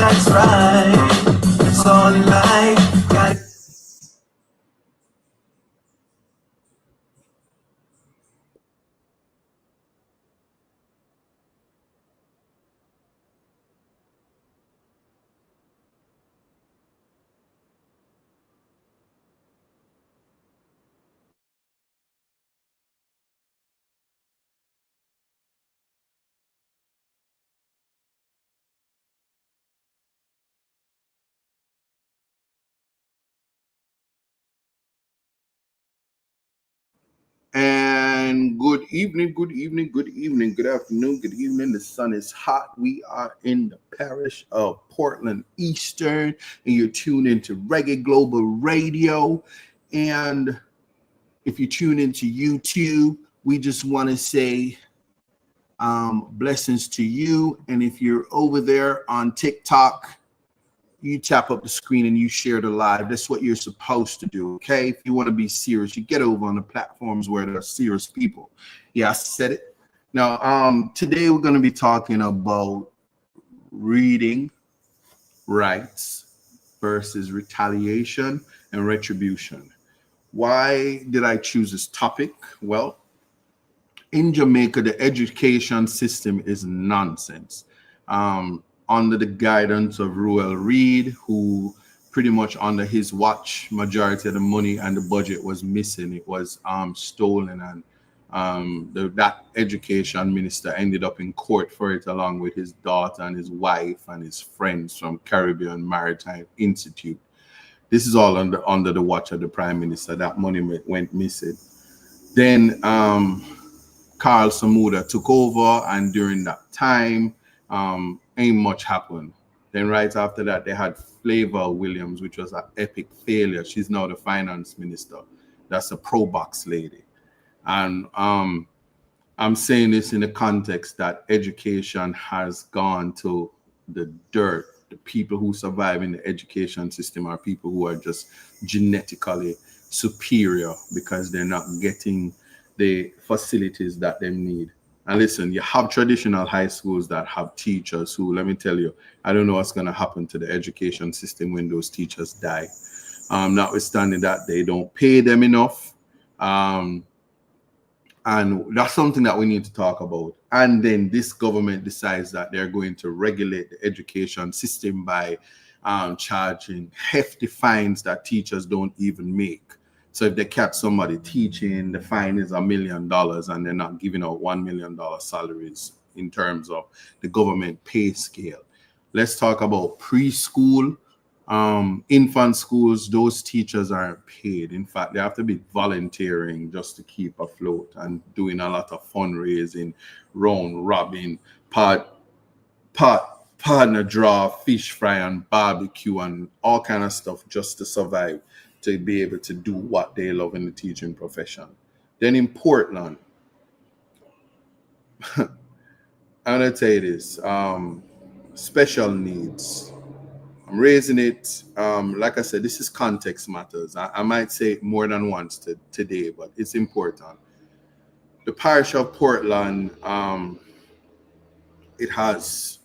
that's right. That's all in life. Got And good evening, good evening, good evening, good afternoon, good evening. The sun is hot. We are in the parish of Portland Eastern, and you're tuned into Reggae Global Radio. And if you tune into YouTube, we just want to say blessings to you. And if you're over there on TikTok, you tap up the screen and you share the live. That's what you're supposed to do, okay? If you want to be serious, you get over on the platforms where there are serious people. Yeah, I said it. Now, today we're going to be talking about reading rights versus retaliation and retribution. Why did I choose this topic? Well, in Jamaica, the education system is nonsense. Under the guidance of Ruel Reed, who pretty much under his watch, majority of the money and the budget was missing. It was stolen, and that education minister ended up in court for it, along with his daughter and his wife and his friends from Caribbean Maritime Institute. This is all under the watch of the prime minister. That money went missing. Then Carl Samuda took over, and during that time, ain't much happened. Then right after that, they had Flavor Williams, which was an epic failure. She's now the finance minister. That's a pro-box lady. And I'm saying this in the context that education has gone to the dirt. The people who survive in the education system are people who are just genetically superior because they're not getting the facilities that they need. And listen, you have traditional high schools that have teachers who, let me tell you, I don't know what's going to happen to the education system when those teachers die. Notwithstanding that, they don't pay them enough. And that's something that we need to talk about. And then this government decides that they're going to regulate the education system by charging hefty fines that teachers don't even make. So if they catch somebody teaching, the fine is $1 million, and they're not giving out $1 million salaries in terms of the government pay scale. Let's talk about preschool, infant schools. Those teachers aren't paid. In fact, they have to be volunteering just to keep afloat and doing a lot of fundraising, round robin, partner draw, fish fry, and barbecue, and all kind of stuff just to survive, to be able to do what they love in the teaching profession. Then in Portland, I'm gonna tell you this: special needs. I'm raising it. Like I said, this is context matters. I might say it more than once today, but it's important. The parish of Portland, it has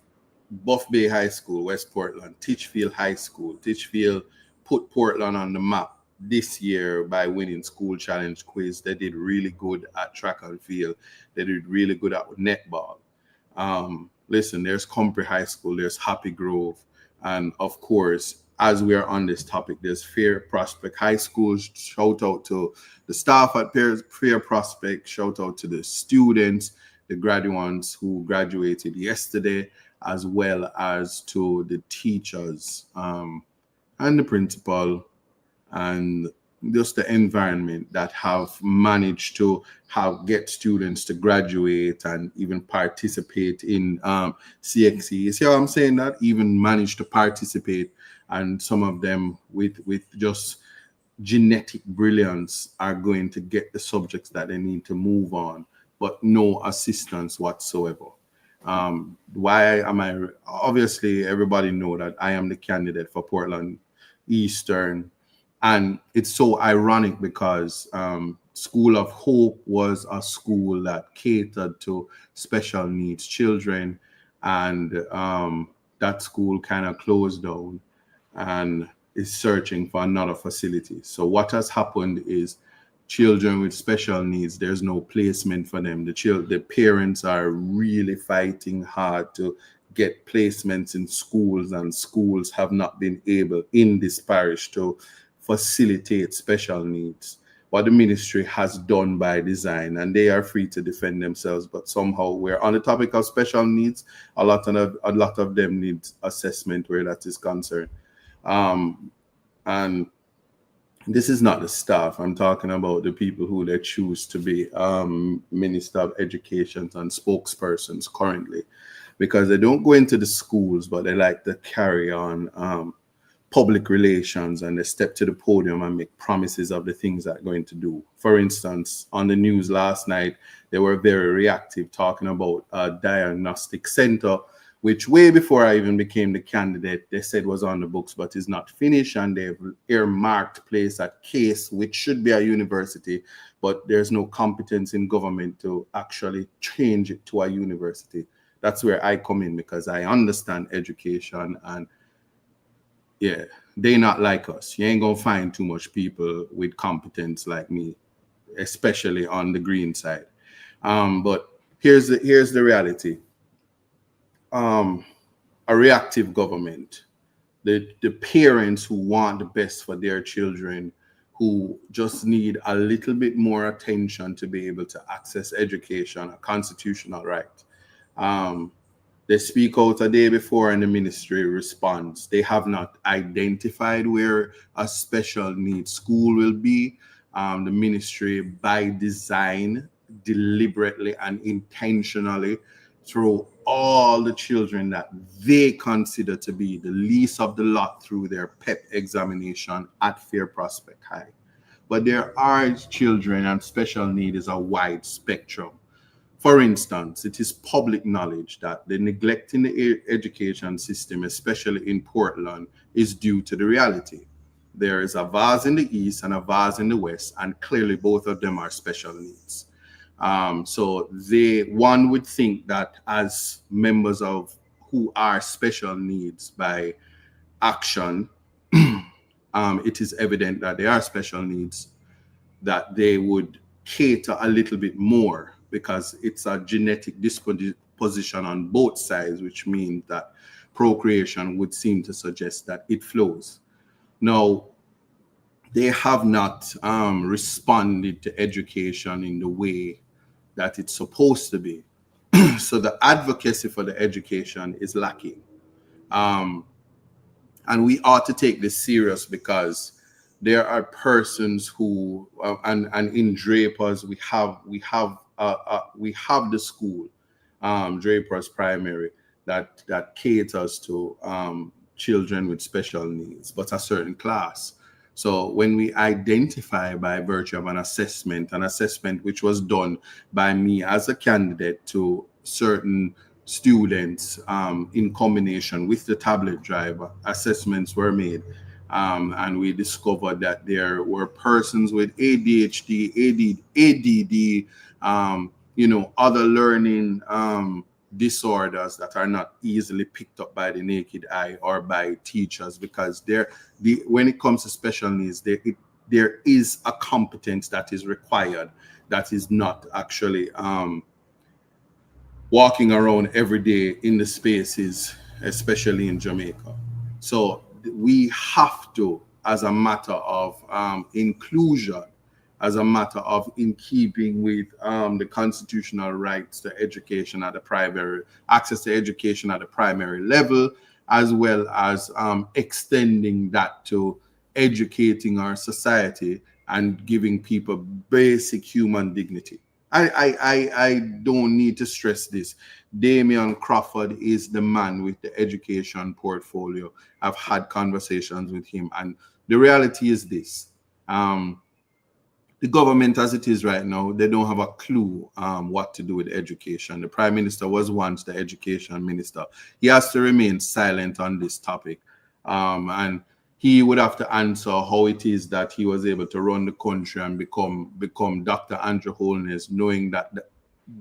Buff Bay High School, West Portland, Titchfield High School. Titchfield put Portland on the map this year by winning school challenge quiz. They did really good at track and field. They did really good at netball. Listen, there's Compre High School, there's Happy Grove, and of course, as we are on this topic, there's Fair Prospect High School. Shout out to the staff at Fair Prospect. Shout out to the students, the graduates who graduated yesterday, as well as to the teachers and the principal, and just the environment that have managed to get students to graduate and even participate in CXE. You see how I'm saying that? Even managed to participate, and some of them with just genetic brilliance are going to get the subjects that they need to move on, but no assistance whatsoever. Why am I? Obviously, everybody know that I am the candidate for Portland Eastern, and it's so ironic because School of Hope was a school that catered to special needs children, and that school kind of closed down and is searching for another facility. So what has happened is children with special needs, there's no placement for them. The parents are really fighting hard to get placements in schools, and schools have not been able in this parish to facilitate special needs. What the ministry has done by design, and they are free to defend themselves, but somehow we're on the topic of special needs. A lot of them need assessment where that is concerned. And this is not the staff. I'm talking about the people who they choose to be Minister of Education and spokespersons currently, because they don't go into the schools, but they like to carry on public relations, and they step to the podium and make promises of the things that they're going to do. For instance, on the news last night, they were very reactive, talking about a diagnostic center, which way before I even became the candidate, they said was on the books, but is not finished. And they've earmarked place at Case, which should be a university, but there's no competence in government to actually change it to a university. That's where I come in, because I understand education, and yeah, they not like us. You ain't gonna find too much people with competence like me, especially on the green side. But here's the reality. A reactive government, the parents who want the best for their children, who just need a little bit more attention to be able to access education, a constitutional right. They speak out a day before and the ministry responds. They have not identified where a special needs school will be. The ministry, by design, deliberately and intentionally, throw all the children that they consider to be the least of the lot through their PEP examination at Fair Prospect High. But there are children, and special need is a wide spectrum. For instance, it is public knowledge that the neglect in the education system, especially in Portland, is due to the reality. There is a vase in the east and a vase in the west, and clearly both of them are special needs. So one would think that as members of who are special needs by action, it is evident that they are special needs, that they would cater a little bit more, because it's a genetic disposition on both sides, which means that procreation would seem to suggest that it flows. Now, they have not responded to education in the way that it's supposed to be. So the advocacy for the education is lacking. And we ought to take this serious, because there are persons who, and in Drapers, we have the school, Drapers Primary, that caters to children with special needs, but a certain class. So when we identify by virtue of an assessment which was done by me as a candidate to certain students in combination with the tablet drive, assessments were made. And we discovered that there were persons with ADHD, ADD, other learning disorders that are not easily picked up by the naked eye or by teachers, because when it comes to special needs, there is a competence that is required that is not actually walking around every day in the spaces, especially in Jamaica. So we have to, as a matter of inclusion, as a matter of in keeping with the constitutional rights to education at the primary, access to education at the primary level, as well as extending that to educating our society and giving people basic human dignity. I don't need to stress this. Damian Crawford is the man with the education portfolio. I've had conversations with him, and the reality is this. The government as it is right now, they don't have a clue what to do with education. The Prime Minister was once the education minister. He has to remain silent on this topic. And he would have to answer how it is that he was able to run the country and become Dr. Andrew Holness, knowing that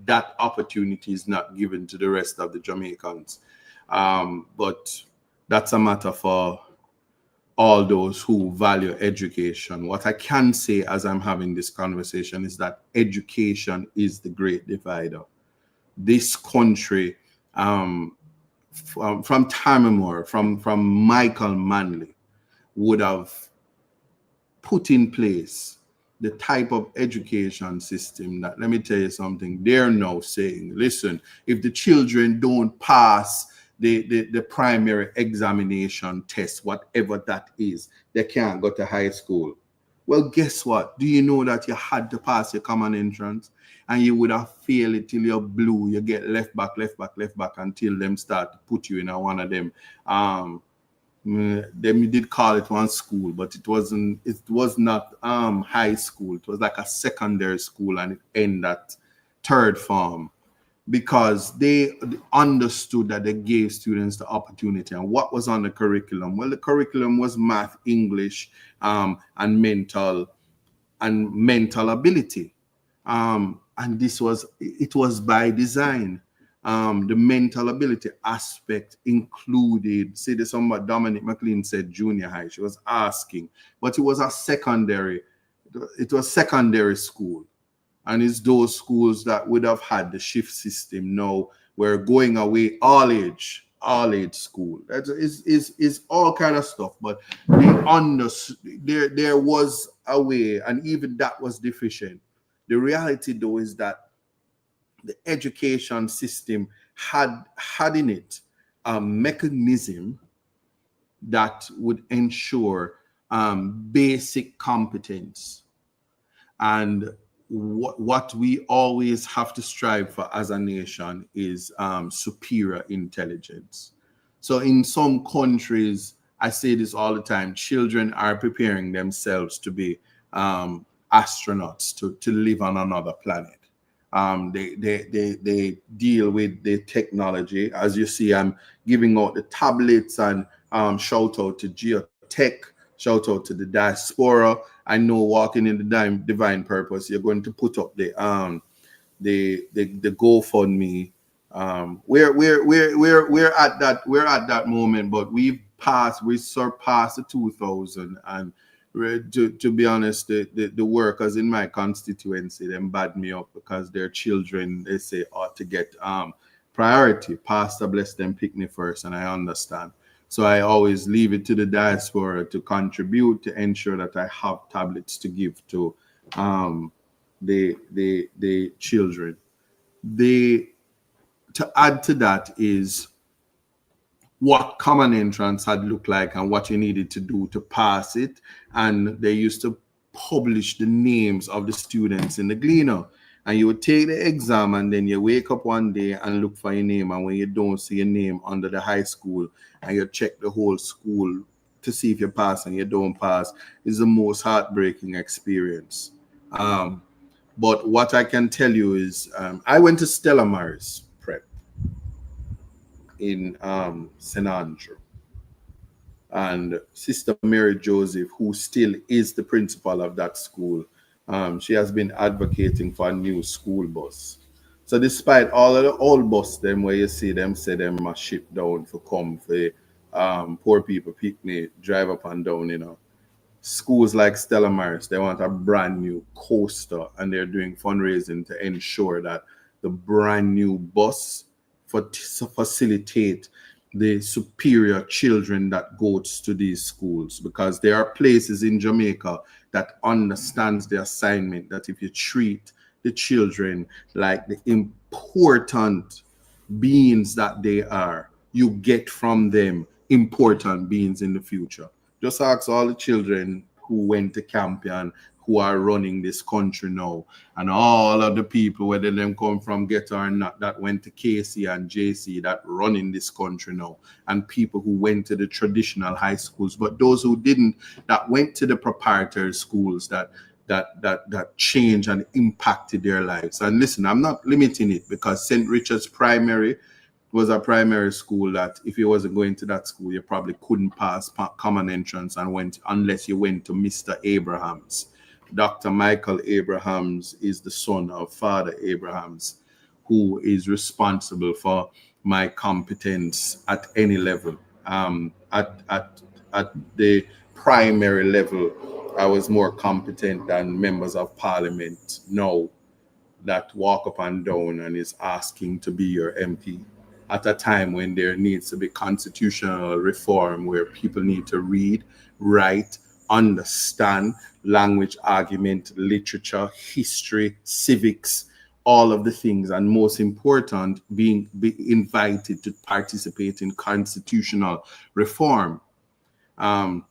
that opportunity is not given to the rest of the Jamaicans. But that's a matter for all those who value education. What I can say as I'm having this conversation is that education is the great divider. This country, from time immemorial, from Michael Manley, would have put in place the type of education system that, let me tell you something, they're now saying, listen, if the children don't pass the primary examination test, whatever that is, they can't go to high school. Well, guess what? Do you know that you had to pass your common entrance and you would have failed it till you're blue? You get left back until them start to put you in one of them. Them did call it one school, but it was not high school. It was like a secondary school, and it ended at third form, because they understood that they gave students the opportunity. And what was on the curriculum? Well, the curriculum was math, English, and mental ability. And it was by design. The mental ability aspect included, say this on what Dominic McLean said, junior high. She was asking, but it was secondary school. And it's those schools that would have had the shift system. Now we're going away, all age school. That is all kind of stuff. But there was a way, and even that was deficient. The reality, though, is that the education system had in it a mechanism that would ensure basic competence. And what we always have to strive for as a nation is superior intelligence. So in some countries, I say this all the time, children are preparing themselves to be astronauts, to live on another planet. They deal with the technology. As you see, I'm giving out the tablets, and shout out to Geotech, shout out to the Diaspora. I know walking in the divine purpose, you're going to put up the GoFundMe. We're at that moment, but we surpassed the 2,000, and to be honest, the workers in my constituency, them bad me up because their children, they say, ought to get priority. Pastor bless them, pick me first, and I understand. So I always leave it to the diaspora to contribute, to ensure that I have tablets to give to the children. To add to that is what common entrance had looked like and what you needed to do to pass it. And they used to publish the names of the students in the Gleaner. And you would take the exam, and then you wake up one day and look for your name. And when you don't see your name under the high school, and you check the whole school to see if you pass and you don't pass, is the most heartbreaking experience. But what I can tell you is I went to Stella Maris Prep in St. Andrew. And Sister Mary Joseph, who still is the principal of that school, she has been advocating for a new school bus. So despite all of the old bus them where you see them say them are shipped down for come for poor people picnic, drive up and down, schools like Stella Maris, they want a brand new coaster, and they're doing fundraising to ensure that the brand new bus facilitate the superior children that goes to these schools, because there are places in Jamaica that understands the assignment that if you treat the children like the important beings that they are, you get from them important beings in the future. Just ask all the children who went to Campion, who are running this country now, and all of the people, whether them come from ghetto or not, that went to KC and JC, that running this country now, and people who went to the traditional high schools, but those who didn't, that went to the proprietary schools that changed and impacted their lives. And listen, I'm not limiting it, because St. Richard's Primary was a primary school that if you wasn't going to that school, you probably couldn't pass common entrance unless you went to Mr. Abrahams. Dr. Michael Abrahams is the son of Father Abrahams, who is responsible for my competence at any level. At the primary level, I was more competent than members of parliament now that walk up and down and is asking to be your MP at a time when there needs to be constitutional reform where people need to read, write, understand language, argument, literature, history, civics, all of the things, and most important, be invited to participate in constitutional reform. I'm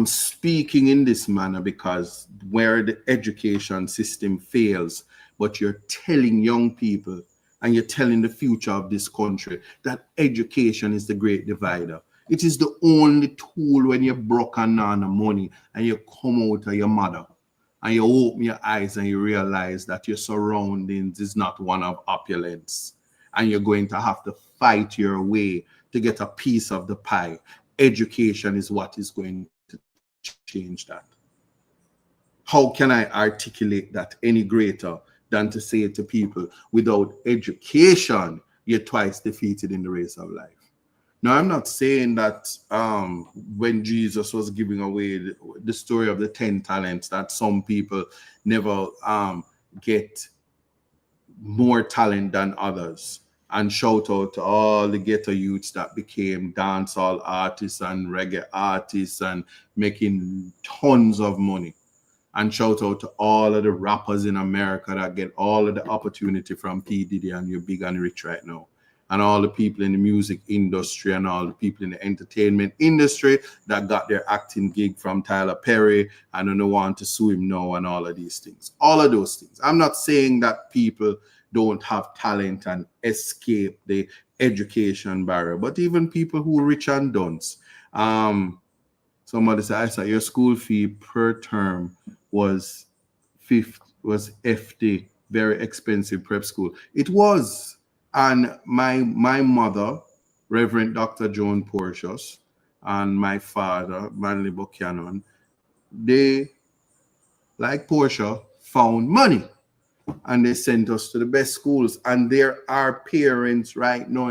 speaking in this manner because where the education system fails, but you're telling young people and you're telling the future of this country that education is the great divider. It is the only tool when you're broke and on money and you come out of your mother and you open your eyes and you realize that your surroundings is not one of opulence and you're going to have to fight your way to get a piece of the pie. Education is what is going to change that. How can I articulate that any greater than to say to people, without education, you're twice defeated in the race of life? Now, I'm not saying that when Jesus was giving away the story of the 10 talents, that some people never get more talent than others. And shout out to all the ghetto youths that became dancehall artists and reggae artists and making tons of money. And shout out to all of the rappers in America that get all of the opportunity from P. Diddy and you're big and rich right now. And all the people in the music industry and all the people in the entertainment industry that got their acting gig from Tyler Perry and don't want to sue him now and all of these things. All of those things. I'm not saying that people don't have talent and escape the education barrier, but even people who are rich and dunce. Somebody said, I said your school fee per term was FD, very expensive prep school. It was. And my mother, Reverend Dr. Joan Porcius, and my father, Manley Buchanan, they, like Portia, found money. And they sent us to the best schools. And there are parents right now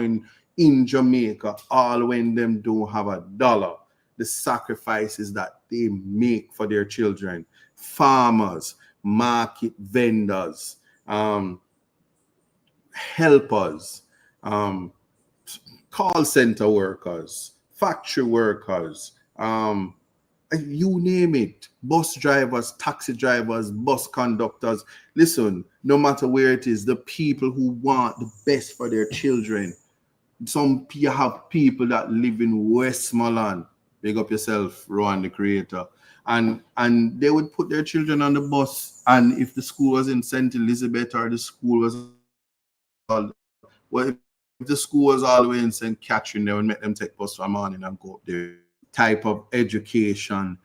in Jamaica, all when them don't have a dollar, the sacrifices that they make for their children. Farmers, market vendors, helpers, call center workers, factory workers, you name it, bus drivers, taxi drivers, bus conductors. Listen, no matter where it is, the people who want the best for their children. Some you have people that live in Westmoreland. Big up yourself, Rowan the creator. And they would put their children on the bus. And if the school was in St. Elizabeth or the school was if the school was all the way in St. Catherine, they would make them take bus for morning and go up there. Type of education.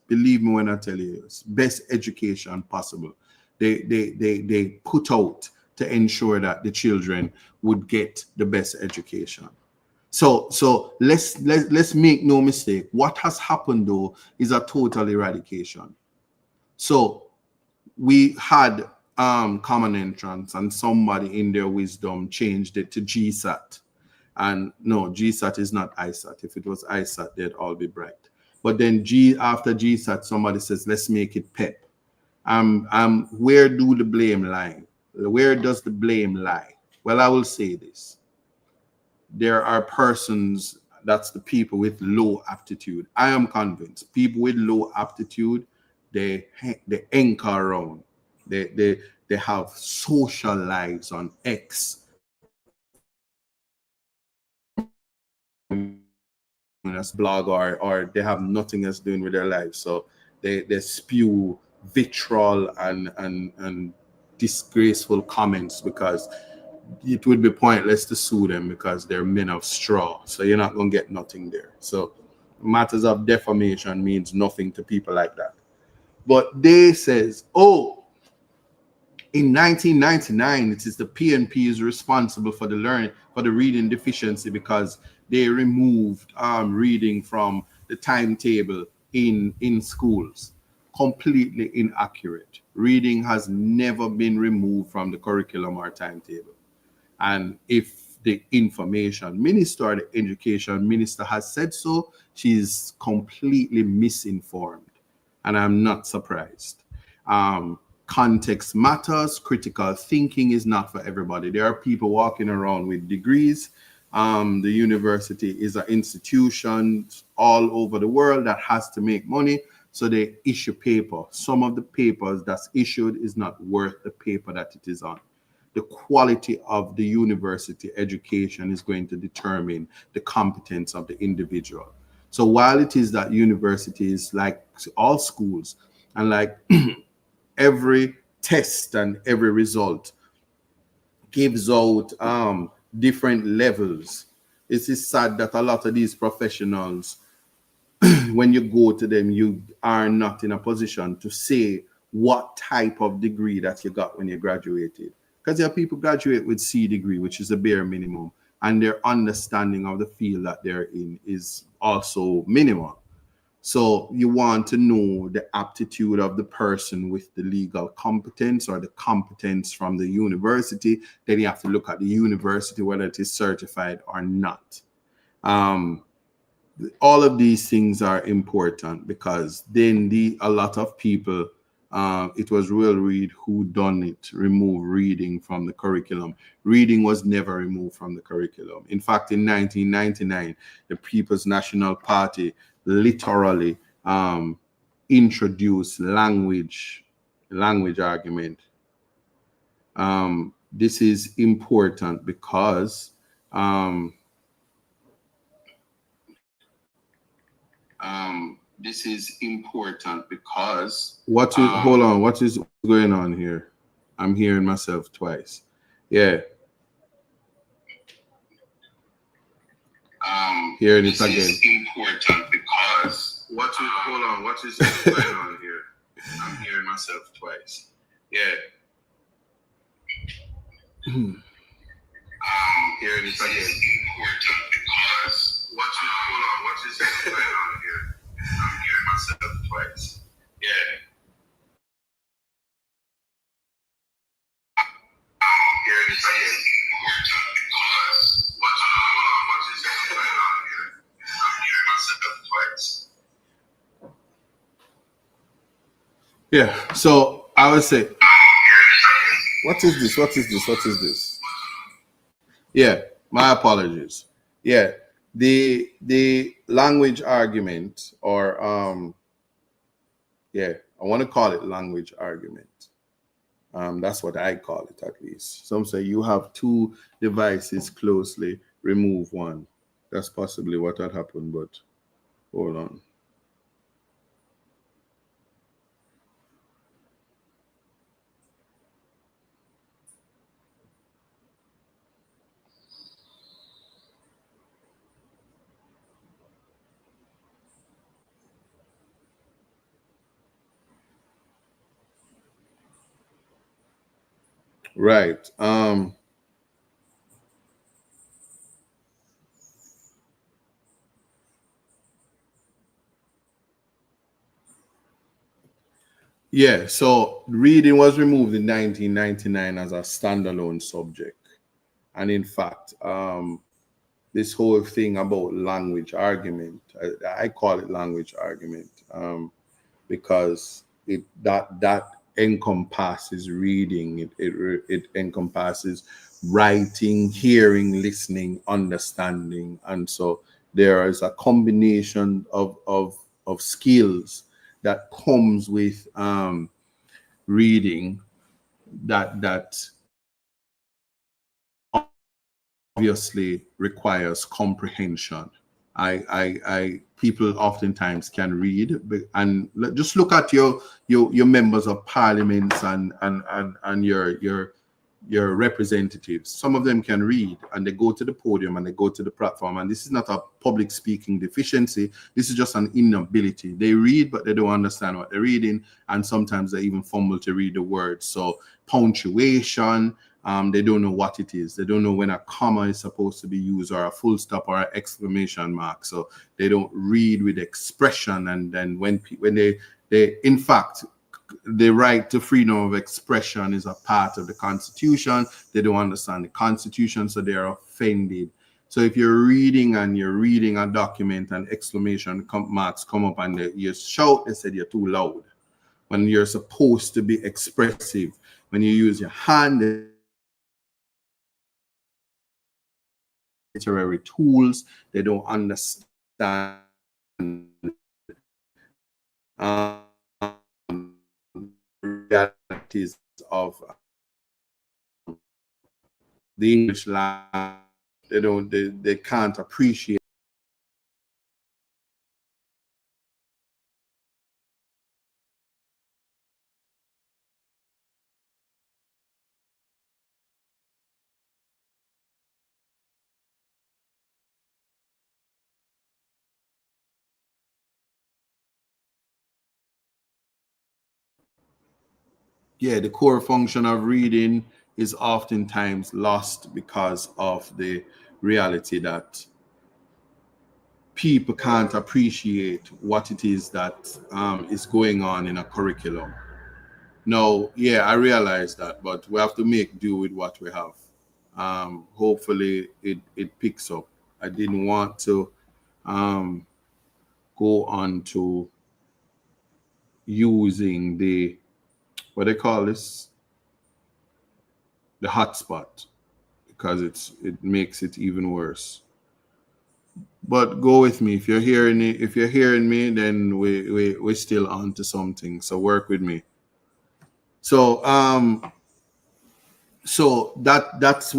Believe me when I tell you, it's best education possible. They put out to ensure that the children would get the best education. So let's make no mistake. What has happened though is a total eradication. So we had common entrance, and somebody in their wisdom changed it to GSAT. And no, GSAT is not ISAT. If it was ISAT, they'd all be bright. But then after GSAT, somebody says, let's make it PEP. Where do the blame lie? Where does the blame lie? Well, I will say this. There are persons, that's the people with low aptitude. I am convinced people with low aptitude, they anchor around. They have social lives on X. Blog or they have nothing else doing with their lives, so they spew vitriol and disgraceful comments because it would be pointless to sue them because they're men of straw, so you're not going to get nothing there. So matters of defamation means nothing to people like that. But they says, oh, in 1999 it is the PNP is responsible for the reading deficiency because they removed reading from the timetable in schools. Completely inaccurate. reading has never been removed from the curriculum or timetable. And if the information minister or the education minister has said so, she's completely misinformed. And I'm not surprised. Context matters. Critical thinking is not for everybody. There are people walking around with degrees. The university is an institution all over the world that has to make money. So they issue paper. Some of the papers that's issued is not worth the paper that it is on. The quality of the university education is going to determine the competence of the individual. So while it is that universities, like all schools, and like every test and every result gives out different levels, it is sad that a lot of these professionals, when you go to them, you are not in a position to say what type of degree that you got when you graduated. Because there are people graduate with C degree, which is the bare minimum, and their understanding of the field that they're in is also minimal. So you want to know the aptitude of the person with the legal competence or the competence from the university. Then you have to look at the university, whether it is certified or not. All of these things are important, because then a lot of people, it was Will Reed who done it, remove reading from the curriculum. Reading was never removed from the curriculum. In fact, in 1999, the People's National Party literally introduced language argument. This is important because this is important because hold on, what is going on here? I'm hearing myself twice. Yeah. Hearing it again. This is important because hold on, what is going on here? I'm hearing myself twice. Yeah. Hearing it again. Important because hold on, what is going on here? I'm hearing myself twice. Yeah. Hearing it again. Important because hold on, what is going on here? I'm hearing myself twice. Yeah. So I would say, what is this? What is this? What is this? Yeah. My apologies. Yeah. The language argument, or yeah, I want to call it language argument. That's what I call it, at least. Some say you have two devices closely, remove one. That's possibly what had happened, but hold on. Right. Yeah, so reading was removed in 1999 as a standalone subject. And in fact, this whole thing about language argument, I call it language argument, because that encompasses reading, it encompasses writing, hearing, listening, understanding. And so there is a combination of skills that comes with reading that obviously requires comprehension. People oftentimes can read, and just look at your members of parliaments and your representatives. Some of them can read, and they go to the podium and they go to the platform. And this is not a public speaking deficiency. This is just an inability. They read, but they don't understand what they're reading, and sometimes they even fumble to read the words. So punctuation. They don't know what it is. They don't know when a comma is supposed to be used, or a full stop, or an exclamation mark. So they don't read with expression. And then when they in fact, the right to freedom of expression is a part of the Constitution. They don't understand the Constitution, so they're offended. So if you're reading a document and exclamation marks come up and you shout, they said you're too loud. When you're supposed to be expressive, when you use your hand, literary tools, they don't understand realities of the English language. They can't appreciate. Yeah, the core function of reading is oftentimes lost because of the reality that people can't appreciate what it is that is going on in a curriculum. No, yeah, I realize that, but we have to make do with what we have. Hopefully, it picks up. I didn't want to go on to using the what they call this, the hotspot, because it makes it even worse. But go with me. If you're hearing it, if you're hearing me, then we're still on to something. So work with me. So that's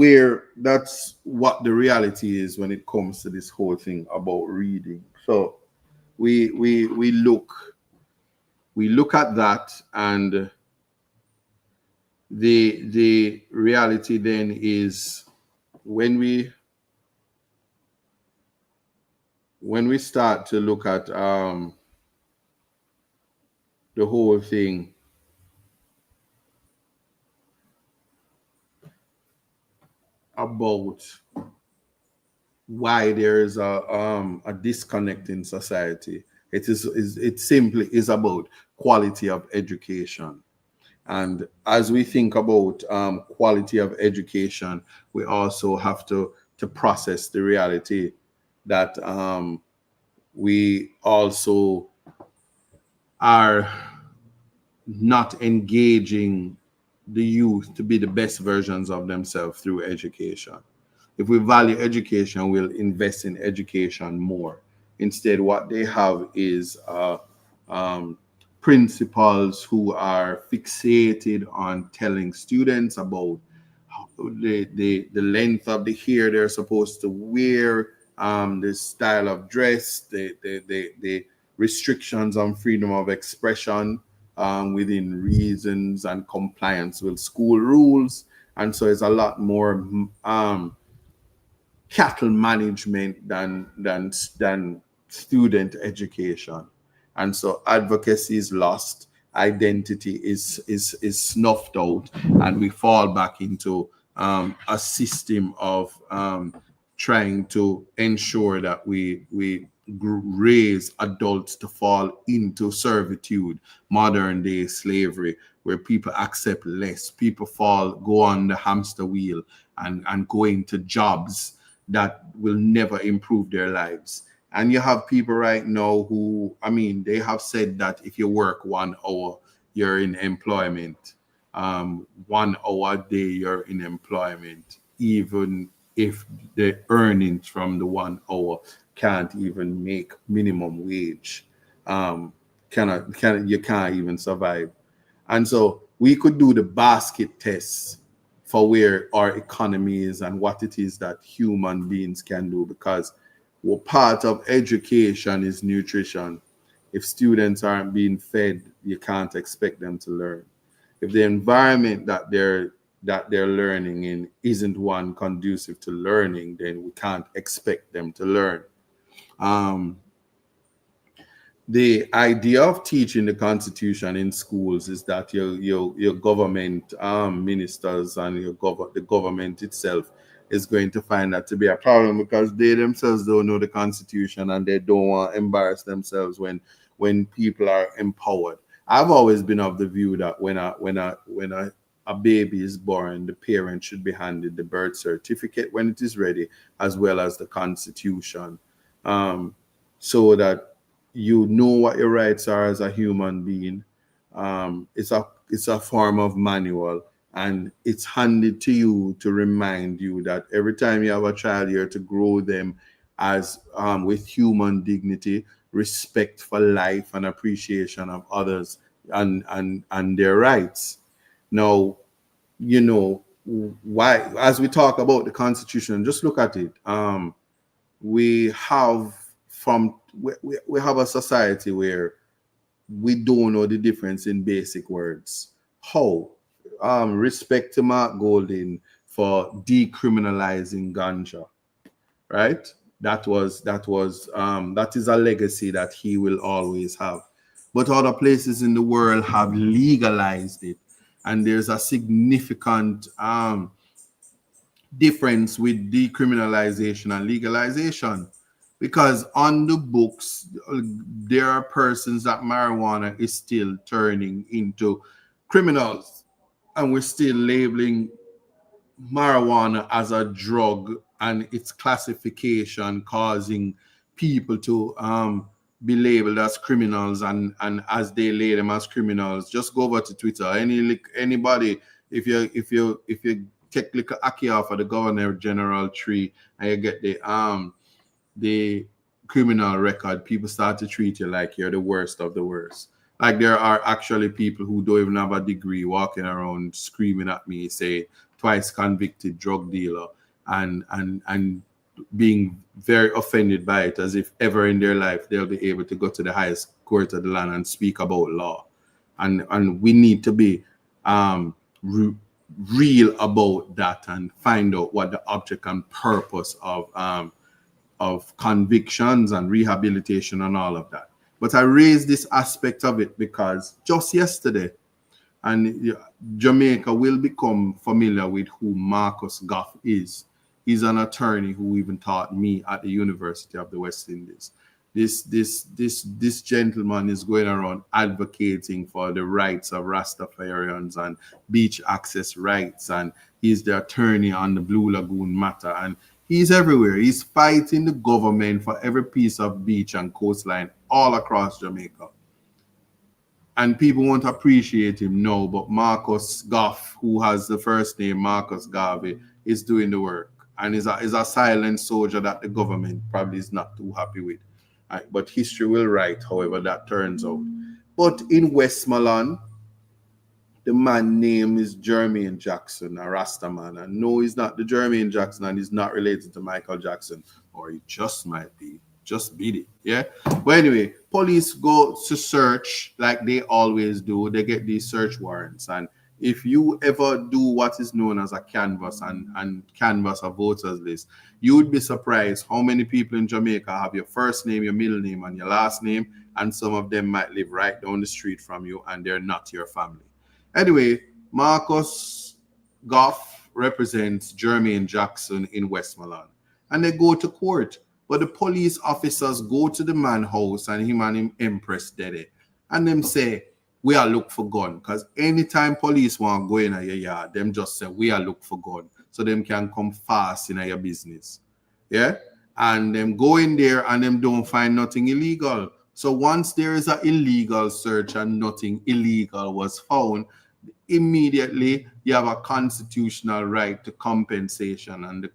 what the reality is when it comes to this whole thing about reading. So we look at that, and the reality then is when we start to look at the whole thing about why there is a disconnect in society. It simply is about quality of education. And as we think about quality of education, we also have to process the reality that we also are not engaging the youth to be the best versions of themselves through education. If we value education, we'll invest in education more. Instead, what they have is principals who are fixated on telling students about the length of the hair they're supposed to wear, the style of dress, the restrictions on freedom of expression within reasons and compliance with school rules. And so it's a lot more cattle management than student education. And so advocacy is lost, identity is snuffed out, and we fall back into a system of trying to ensure that we raise adults to fall into servitude, modern day slavery, where people accept less, people go on the hamster wheel and go into jobs that will never improve their lives. And you have people right now who, I mean, they have said that if you work 1 hour, you're in employment. 1 hour a day, you're in employment, even if the earnings from the 1 hour can't even make minimum wage. You can't even survive. And so we could do the basket tests for where our economy is and what it is that human beings can do, because part of education is nutrition. If students aren't being fed, you can't expect them to learn. If the environment that they're learning in isn't one conducive to learning, then we can't expect them to learn. The idea of teaching the Constitution in schools is that your government ministers and the government itself is going to find that to be a problem, because they themselves don't know the Constitution and they don't want to embarrass themselves when people are empowered. I've always been of the view that when a baby is born, the parent should be handed the birth certificate when it is ready, as well as the Constitution, so that you know what your rights are as a human being. It's a form of manual, and it's handed to you to remind you that every time you have a child, you're to grow them as with human dignity, respect for life, and appreciation of others and their rights. Now, you know why, as we talk about the Constitution, just look at it. We have we have a society where we don't know the difference in basic words. How? Respect to Mark Golding for decriminalizing ganja, right? That is a legacy that he will always have. But other places in the world have legalized it, and there's a significant difference with decriminalization and legalization, because on the books there are persons that marijuana is still turning into criminals, and we're still labeling marijuana as a drug and its classification causing people to be labeled as criminals, and as they lay them as criminals. Just go over to Twitter, anybody, if you take like a Aki off of the Governor General tree and you get the criminal record, people start to treat you like you're the worst of the worst. Like there are actually people who don't even have a degree walking around screaming at me, say twice convicted drug dealer, and being very offended by it, as if ever in their life they'll be able to go to the highest court of the land and speak about law. And we need to be real about that and find out what the object and purpose of convictions and rehabilitation and all of that. But I raise this aspect of it because just yesterday, and Jamaica will become familiar with who Marcus Goff is. He's an attorney who even taught me at the University of the West Indies. This gentleman is going around advocating for the rights of Rastafarians and beach access rights, and he's the attorney on the Blue Lagoon matter, and he's everywhere. He's fighting the government for every piece of beach and coastline all across Jamaica. And people won't appreciate him, no, but Marcus Goff, who has the first name Marcus Garvey, is doing the work, and is a silent soldier that the government probably is not too happy with. But history will write however that turns out. But in Westmoreland, the man name is Jermaine Jackson, a Rastaman. And no, he's not the Jermaine Jackson, and he's not related to Michael Jackson, or he just might be. Just beat it, yeah? But anyway, police go to search like they always do. They get these search warrants. And if you ever do what is known as a canvass and canvass a voters list, you would be surprised how many people in Jamaica have your first name, your middle name, and your last name, and some of them might live right down the street from you, and they're not your family. Anyway, Marcus Goff represents Jermaine Jackson in Westmoreland, and they go to court. But the police officers go to the man house, and him and him Empress Daddy, and them say, we are look for gun. Because anytime police want to go in your yard, them just say, we are look for gun. So them can come fast in your business. Yeah? And them go in there and them don't find nothing illegal. So once there is an illegal search and nothing illegal was found, immediately you have a constitutional right to compensation, and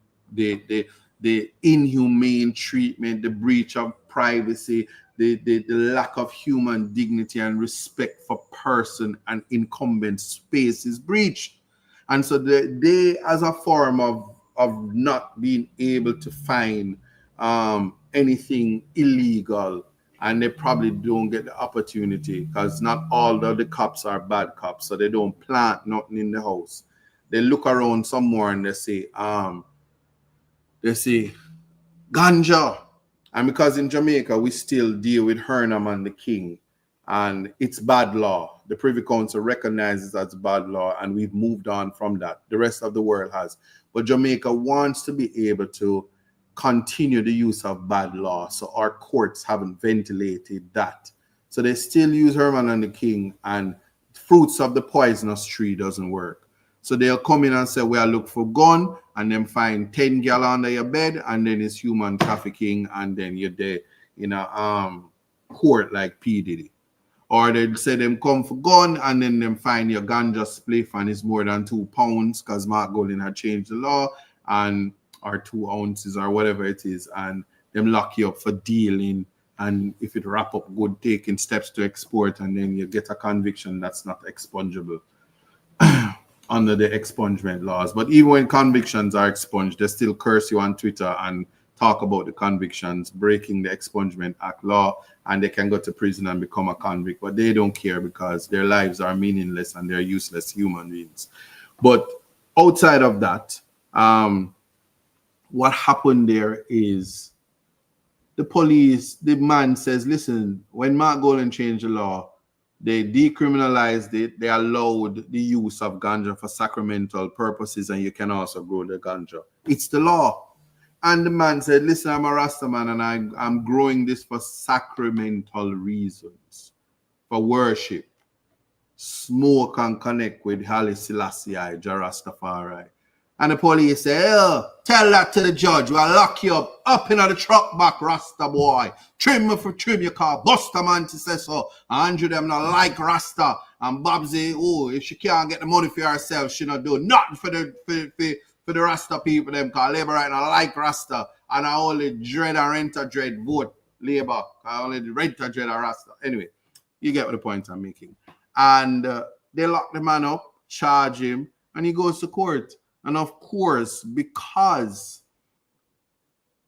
the inhumane treatment, the breach of privacy, the lack of human dignity and respect for person and incumbent space is breached. And so they as a form of not being able to find anything illegal, and they probably don't get the opportunity because not all of the cops are bad cops, so they don't plant nothing in the house. They look around somewhere and they say ganja. And because in Jamaica we still deal with Hernam and the King, and it's bad law. The Privy Council recognizes as bad law, and we've moved on from that. The rest of the world has. But Jamaica wants to be able to continue the use of bad law, so our courts haven't ventilated that. So they still use Herman and the King, and fruits of the poisonous tree doesn't work. So they'll come in and say, well, look for gun, and then find 10 gal under your bed, and then it's human trafficking, and then you're there in a court like P. Diddy. Or they'd say them come for gun, and then them find your ganja spliff and it's more than 2 pounds because Mark Golding had changed the law, and or 2 ounces or whatever it is, and them lock you up for dealing. And if it wrap up good, taking steps to export, and then you get a conviction that's not expungible under the expungement laws. But even when convictions are expunged, they still curse you on Twitter and talk about the convictions, breaking the Expungement Act law, and they can go to prison and become a convict. But they don't care because their lives are meaningless and they're useless human beings. But outside of that, what happened there is the police, the man says, listen, when Mark Golding changed the law, they decriminalized it. They allowed the use of ganja for sacramental purposes, and you can also grow the ganja. It's the law. And the man said, listen, I'm a Rasta man, and I'm growing this for sacramental reasons, for worship, smoke and connect with Haile Selassie, Jah Rastafari. And the police say, oh, tell that to the judge. We'll lock you up in the truck back, Rasta boy. Trim me for trim your car. Buster man to say so. Andrew them not like Rasta. And Bob say, oh, if she can't get the money for herself, she not do nothing for the Rasta people. Them call Labour right now like Rasta. And I only dread and rent a dread vote Labour. I only rent a dread a Rasta. Anyway, you get the point I'm making. And they lock the man up, charge him, and he goes to court. And of course, because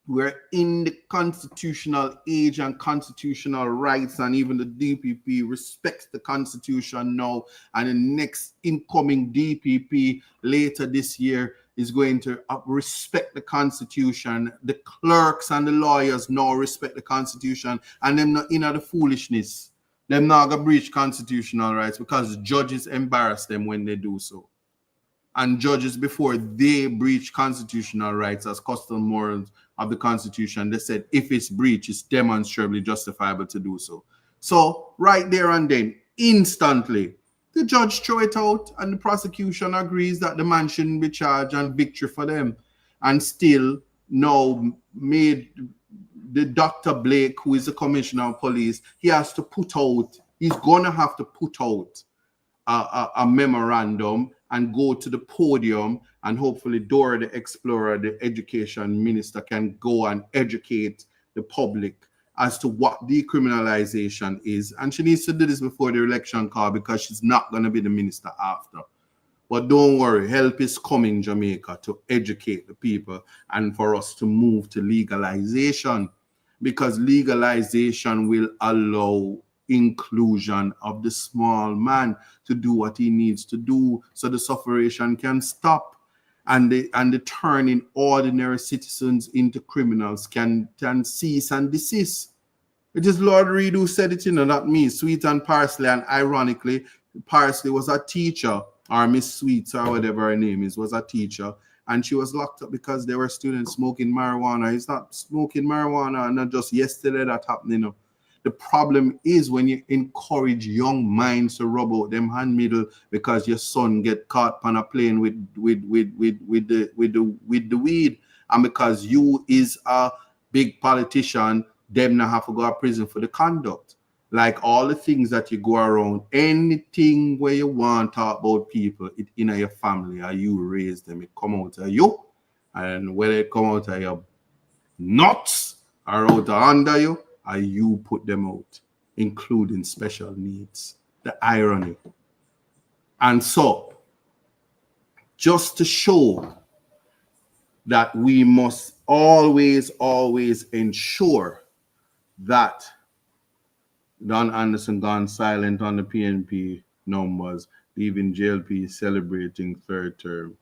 we're in the constitutional age and constitutional rights, and even the DPP respects the Constitution now, and the next incoming DPP later this year is going to respect the Constitution. The clerks and the lawyers now respect the Constitution, and them not in the foolishness. Them not gonna breach constitutional rights because judges embarrass them when they do so. And judges, before they breach constitutional rights as custom morals of the Constitution, they said if it's breached, it's demonstrably justifiable to do so. So right there and then, instantly, the judge throw it out, and the prosecution agrees that the man shouldn't be charged, and victory for them. And still now made the Dr. Blake, who is the commissioner of police, he has to put out, he's gonna have to put out a memorandum and go to the podium, and hopefully Dora the Explorer, the education minister, can go and educate the public as to what decriminalization is. And she needs to do this before the election call because she's not going to be the minister after. But don't worry, help is coming, Jamaica, to educate the people and for us to move to legalization, because legalization will allow inclusion of the small man to do what he needs to do so the sufferation can stop, and the turning ordinary citizens into criminals can cease and desist. It is Lord Reed who said it, not me. Sweet and Parsley, and ironically, Parsley was a teacher, or Miss Sweets or whatever her name is, was a teacher, and she was locked up because there were students smoking marijuana. It's not smoking marijuana, not just yesterday that happened, The problem is when you encourage young minds to rub out them hand middle because your son get caught on a plane with the weed, and because you is a big politician, them not have to go to prison for the conduct. Like all the things that you go around, anything where you want to talk about people, it in your family, or you raise them, it come out of you, and whether it come out of your nuts or out of under you, or you put them out, including special needs. The irony. And so, just to show that we must always ensure that Don Anderson gone silent on the PNP numbers, leaving JLP celebrating third term.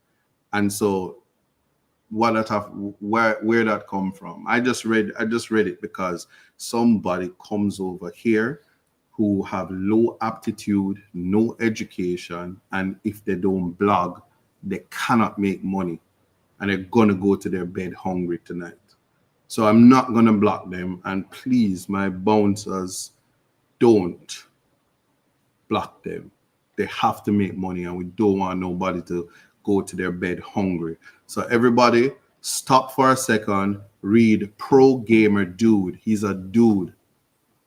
And so where that come from? I just read it because somebody comes over here who have low aptitude, no education, and if they don't blog, they cannot make money, and they're gonna go to their bed hungry tonight. So I'm not gonna block them, and please, my bouncers, don't block them. They have to make money, and we don't want nobody to go to their bed hungry. So everybody, stop for a second. Read Pro Gamer Dude. He's a dude.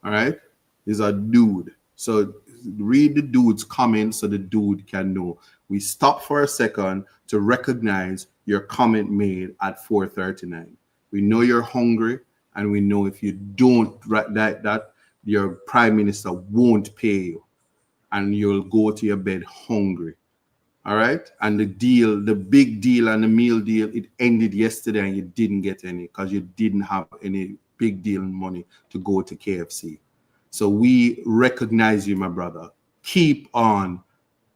All right? He's a dude. So read the dude's comments so the dude can know. We stop for a second to recognize your comment made at 4:39. We know you're hungry, and we know if you don't write that your prime minister won't pay you, and you'll go to your bed hungry. All right? And the deal, the big deal and the meal deal, it ended yesterday, and you didn't get any because you didn't have any big deal money to go to KFC. So we recognize you, my brother. Keep on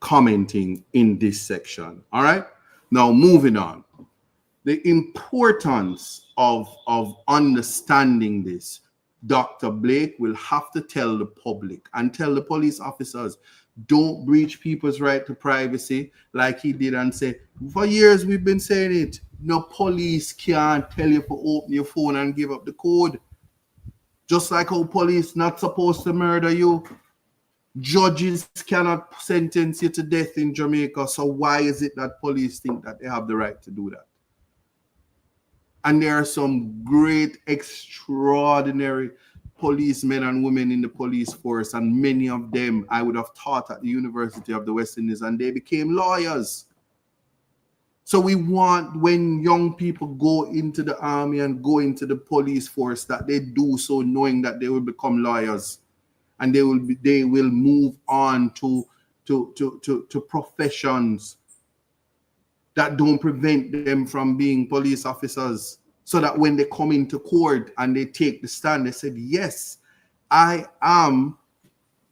commenting in this section. All right? Now, moving on. The importance of understanding this, Dr. Blake will have to tell the public and tell the police officers, don't breach people's right to privacy like he did and say, for years we've been saying it. No police can't tell you to open your phone and give up the code. Just like how police not supposed to murder you. Judges cannot sentence you to death in Jamaica. So why is it that police think that they have the right to do that? And there are some great, extraordinary policemen and women in the police force, and many of them I would have taught at the University of the West Indies, and they became lawyers. So we want, when young people go into the army and go into the police force, that they do so knowing that they will become lawyers, and they will move on to professions that don't prevent them from being police officers, so that when they come into court and they take the stand, they said, yes, I am,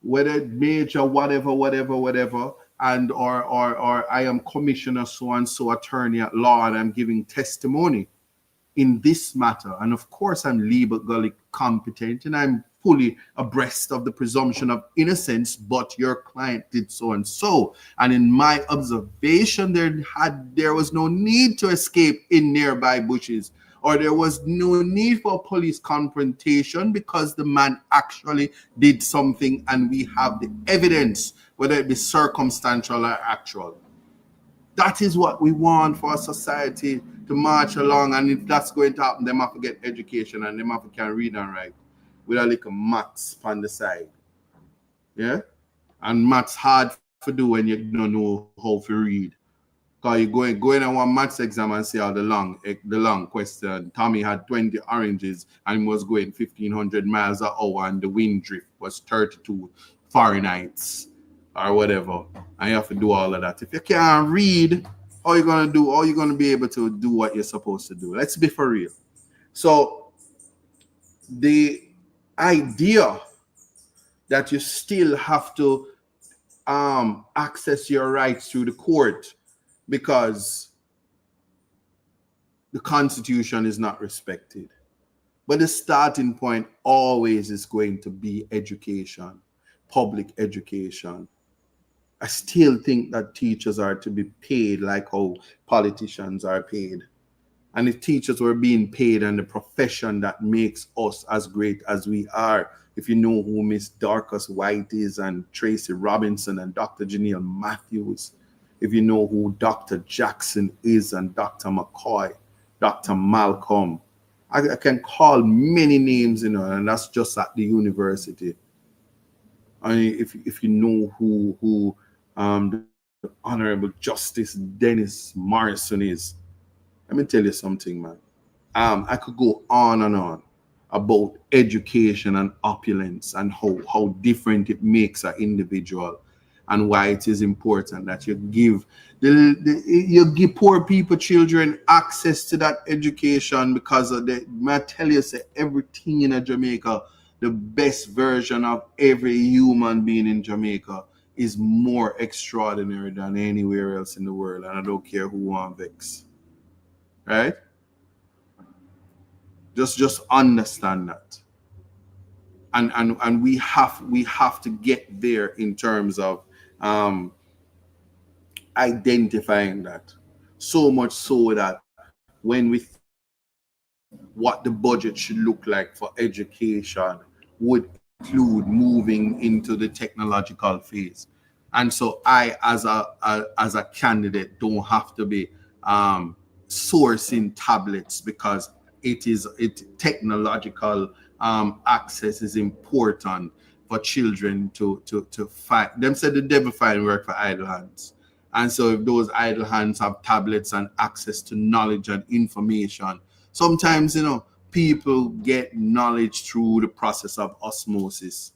whether major, whatever, and or I am commissioner so-and-so, attorney at law, and I'm giving testimony in this matter. And of course, I'm legally competent, and I'm fully abreast of the presumption of innocence, but your client did so and so. And in my observation, there was no need to escape in nearby bushes, or there was no need for police confrontation, because the man actually did something, and we have the evidence, whether it be circumstantial or actual. That is what we want for a society to march along. And if that's going to happen, them have to get education, and them have to can read and write with a little maths on the side. Yeah? And maths hard to do when you don't know how to read. Because you go in on one maths exam and see how the long question. Tommy had 20 oranges and was going 1,500 miles an hour, and the wind drift was 32 Fahrenheit or whatever. And you have to do all of that. If you can't read, how you gonna do? How you gonna be able to do what you're supposed to do? Let's be for real. So the idea that you still have to access your rights through the court because the Constitution is not respected. But the starting point always is going to be education, public education. I still think that teachers are to be paid like how politicians are paid. And if teachers were being paid and the profession that makes us as great as we are, if you know who Miss Dorcas White is, and Tracy Robinson, and Dr. Janelle Matthews, if you know who Dr. Jackson is, and Dr. McCoy, Dr. Malcolm, I can call many names, and that's just at the university. I mean, if you know who the Honorable Justice Dennis Morrison is, let me tell you something, man. I could go on and on about education and opulence, and how different it makes an individual, and why it is important that you give poor people, children, access to that education, because of the, I tell you, say, everything in Jamaica, the best version of every human being in Jamaica is more extraordinary than anywhere else in the world, and I don't care who wants vex. Right? Just understand that. And we have to get there in terms of identifying that. So much so that when we what the budget should look like for education would include moving into the technological phase. And so I, as a candidate, don't have to be sourcing tablets because technological access is important for children to find. Them said the devil find work for idle hands. And so if those idle hands have tablets and access to knowledge and information, sometimes, people get knowledge through the process of osmosis.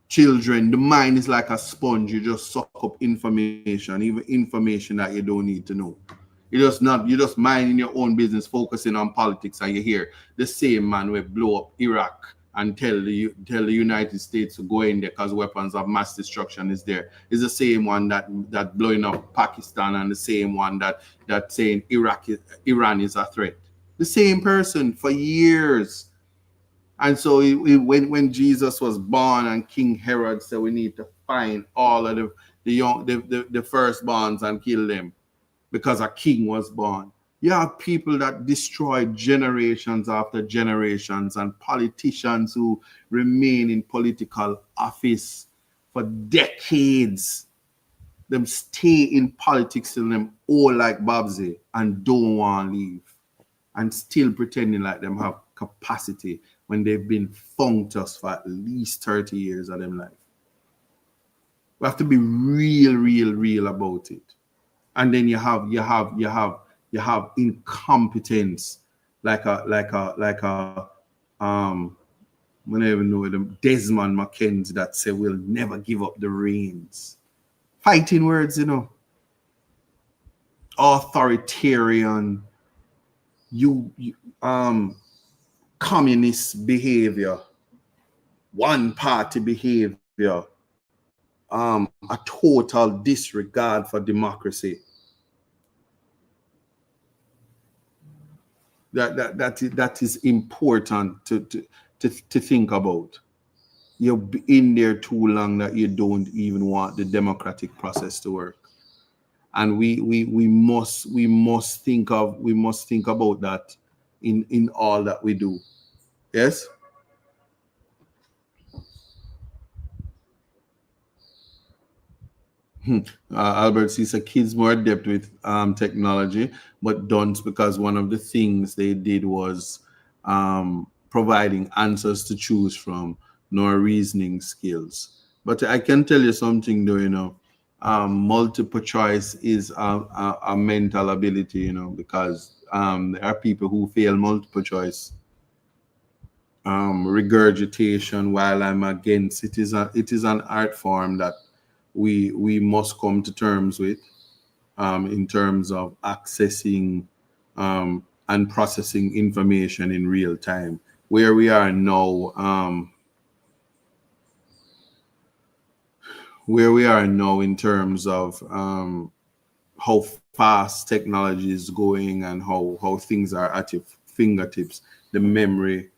Children, the mind is like a sponge. You just suck up information, even information that you don't need to know. You're just minding your own business, focusing on politics, and you hear the same man will blow up Iraq and tell the United States to go in there because weapons of mass destruction is there. Is the same one that blowing up Pakistan, and the same one that saying Iran is a threat. The same person for years. And so when Jesus was born and King Herod said we need to find all of the firstborns and kill them because a king was born. You have people that destroy generations after generations, and politicians who remain in political office for decades. Them stay in politics till them all like Babsy and don't want to leave, and still pretending like them have capacity when they've been funked us for at least 30 years of them life. We have to be real about it. And then you have incompetence, like a I don't even know them, Desmond McKenzie, that say we'll never give up the reins. Fighting words, authoritarian, communist behavior, one party behavior, a total disregard for democracy. That is important to think about. You're in there too long that you don't even want the democratic process to work. And we must think about that in all that we do. Yes? Albert sees kids more adept with technology, but don't, because one of the things they did was providing answers to choose from, nor reasoning skills. But I can tell you something though, multiple choice is a mental ability, because there are people who fail multiple choice. Regurgitation, while I'm against it, is an art form that we must come to terms with, in terms of accessing and processing information in real time. Where we are now, in terms of how fast technology is going and how things are at your fingertips, the memory.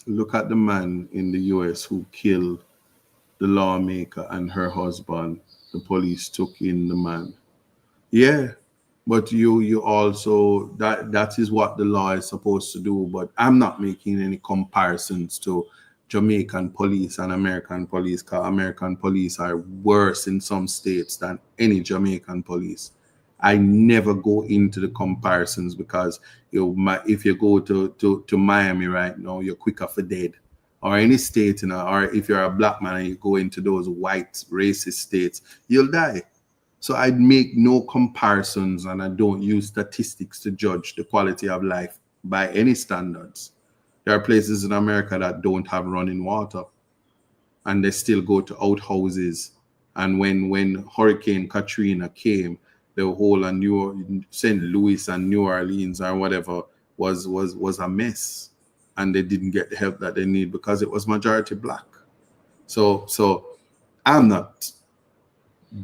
Look at the man in the US who killed the lawmaker and her husband. The police took in the man. Yeah, but you also, that is what the law is supposed to do. But I'm not making any comparisons to Jamaican police and American police, because American police are worse in some states than any Jamaican police. I never go into the comparisons because if you go to Miami right now, you're quicker for dead. Or any state, or if you're a black man and you go into those white racist states, you'll die. So I make no comparisons, and I don't use statistics to judge the quality of life by any standards. There are places in America that don't have running water, and they still go to outhouses. And when Hurricane Katrina came, the whole of St. Louis and New Orleans or whatever was a mess, and they didn't get the help that they need because it was majority black. So I'm not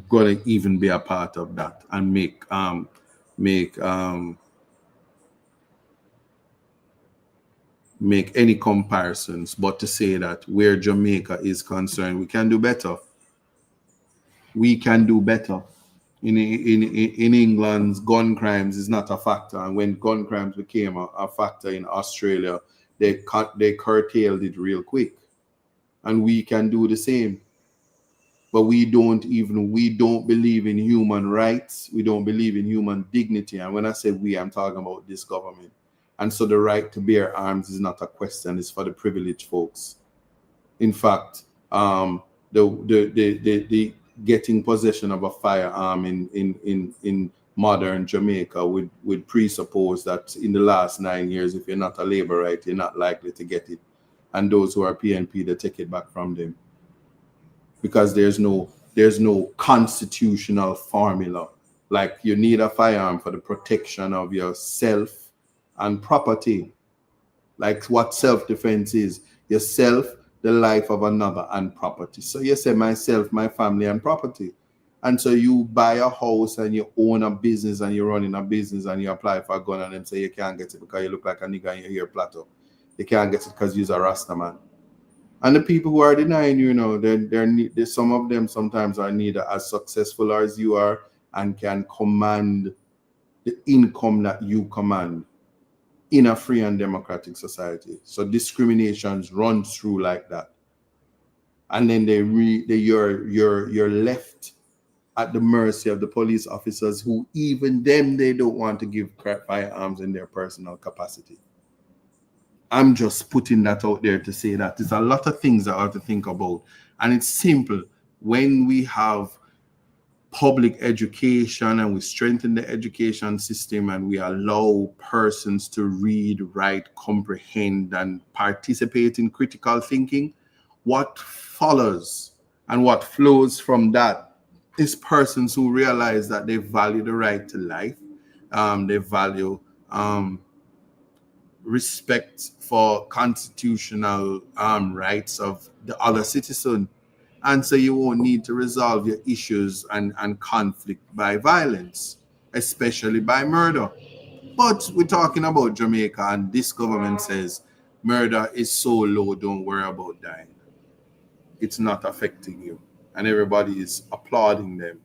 gonna even be a part of that and make any comparisons, but to say that where Jamaica is concerned, we can do better. We can do better. In England, gun crimes is not a factor, and when gun crimes became a factor in Australia, they curtailed it real quick, and we can do the same. But we don't believe in human rights. We don't believe in human dignity. And when I say we, I'm talking about this government. And so the right to bear arms is not a question. It's for the privileged folks. In fact, the getting possession of a firearm in modern Jamaica would presuppose that in the last 9 years, if you're not a laborite, you're not likely to get it. And those who are PNP, they take it back from them. Because there's no constitutional formula. Like you need a firearm for the protection of yourself and property. Like what self-defense is: yourself, the life of another, and property. So you say myself, my family, and property. And so you buy a house and you own a business and you're running a business and you apply for a gun and them say you can't get it because you look like a nigga and your hair plateau. You can't get it because you're a Rasta man. And the people who are denying you, they're some of them sometimes are neither as successful as you are and can command the income that you command in a free and democratic society. So discriminations run through like that, and then you're left at the mercy of the police officers, who even them they don't want to give firearms in their personal capacity. I'm just putting that out there to say that there's a lot of things that I have to think about. And it's simple. When we have public education and we strengthen the education system and we allow persons to read, write, comprehend, and participate in critical thinking, what follows and what flows from that is persons who realize that they value the right to life. They value respect for constitutional rights of the other citizen. And so you won't need to resolve your issues and conflict by violence, especially by murder. But we're talking about Jamaica, and this government says murder is so low, don't worry about dying. It's not affecting you. And everybody is applauding them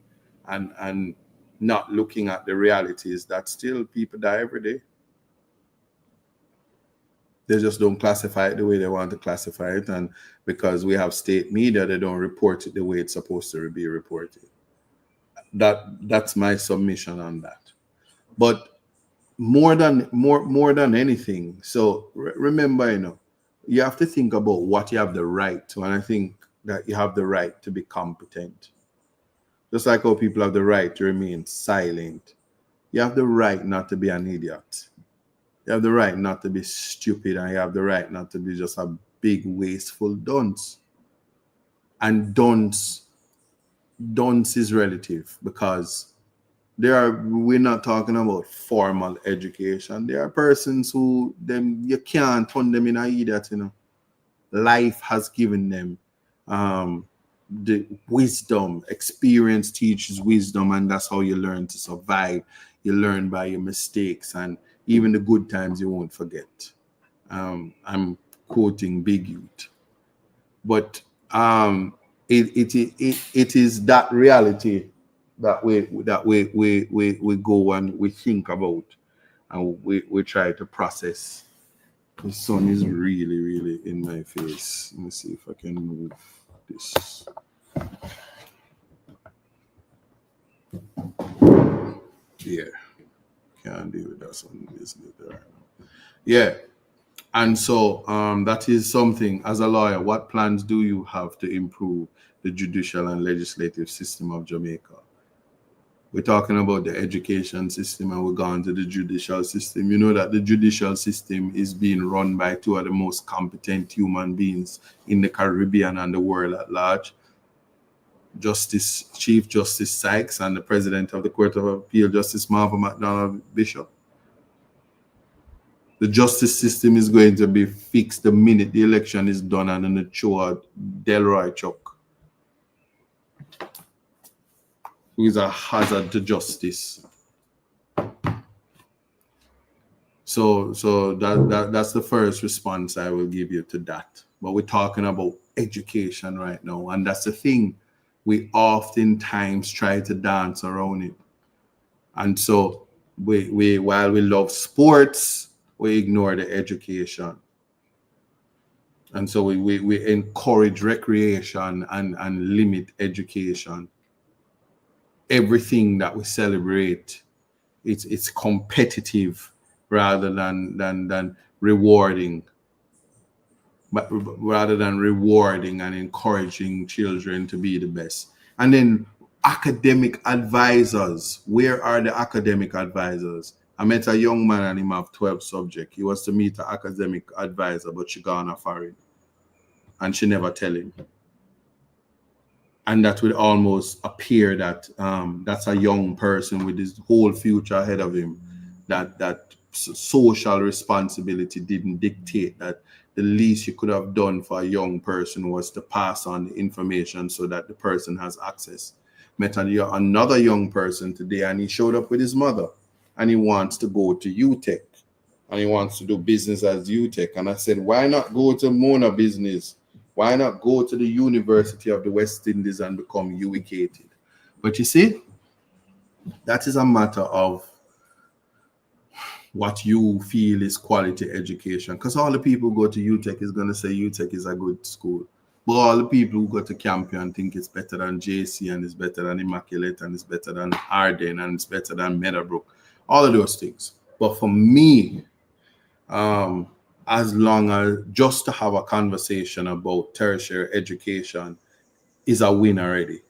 and not looking at the realities that still people die every day. They just don't classify it the way they want to classify it. And because we have state media, they don't report it the way it's supposed to be reported. That's my submission on that. But more than anything, so remember, you have to think about what you have the right to. And I think that you have the right to be competent. Just like how people have the right to remain silent. You have the right not to be an idiot. You have the right not to be stupid, and you have the right not to be just a big wasteful dunce. And dunce is relative, because we're not talking about formal education. There are persons who you can't turn them in an idiot. Life has given them the wisdom. Experience teaches wisdom, and that's how you learn to survive. You learn by your mistakes, and even the good times you won't forget. I'm quoting Big Youth, but it is that reality that we go and we think about, and we try to process. The sun is really, really in my face. Let me see if I can move this. Yeah. Can't deal with that sun, isn't it? Yeah. And so that is something. As a lawyer, what plans do you have to improve the judicial and legislative system of Jamaica? We're talking about the education system, and we're going to the judicial system. You know that the judicial system is being run by two of the most competent human beings in the Caribbean and the world at large. Chief Justice Sykes and the President of the Court of Appeal, Justice Marva McDonald Bishop. The justice system is going to be fixed the minute the election is done and then the Choa Delroy Chuck, who is a hazard to justice. So that's the first response I will give you to that. But we're talking about education right now, and that's the thing. we oftentimes try to dance around it. And so we while we love sports, we ignore the education. And so we encourage recreation and limit education. Everything that we celebrate, it's competitive rather than rewarding. But rather than rewarding and encouraging children to be the best. And then academic advisors. Where are the academic advisors? I met a young man and him have 12 subjects. He was to meet an academic advisor, but she gone a foreign. And she never tell him. And that would almost appear that that's a young person with his whole future ahead of him. That social responsibility didn't dictate that the least you could have done for a young person was to pass on the information so that the person has access. Met another young person today, and he showed up with his mother, and he wants to go to UTech, and he wants to do business as UTech. And I said, why not go to Mona Business? Why not go to the University of the West Indies and become UEcated? But you see, that is a matter of what you feel is quality education. Because all the people who go to UTech is going to say UTech is a good school. But all the people who go to Campion think it's better than JC, and it's better than Immaculate, and it's better than Arden, and it's better than Meadowbrook. All of those things. But for me, as long as just to have a conversation about tertiary education is a win already.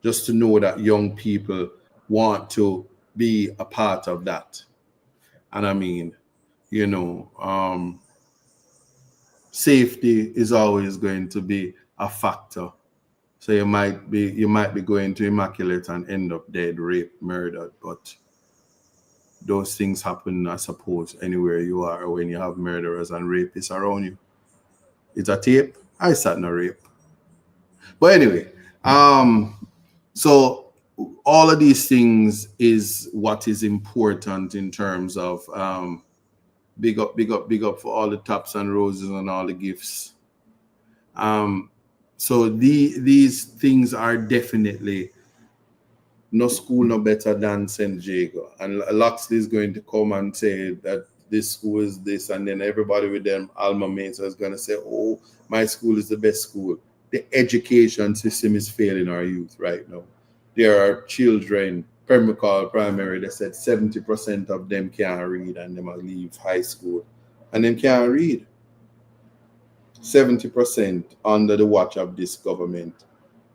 Just to know that young people want to be a part of that. And I mean, safety is always going to be a factor. So you might be going to Immaculate and end up dead, raped, murdered, but those things happen, I suppose, anywhere you are when you have murderers and rapists around you. It's a tape. I sat in a rape. But anyway, so all of these things is what is important in terms of big up for all the taps and roses and all the gifts. So these things are definitely no school no better than St. Jago. And Loxley is going to come and say that this school is this, and then everybody with them alma mater is going to say, oh, my school is the best school. The education system is failing our youth right now. There are children, Permacal Primary, they said 70% of them can't read and they must leave high school. And them can't read. 70% under the watch of this government.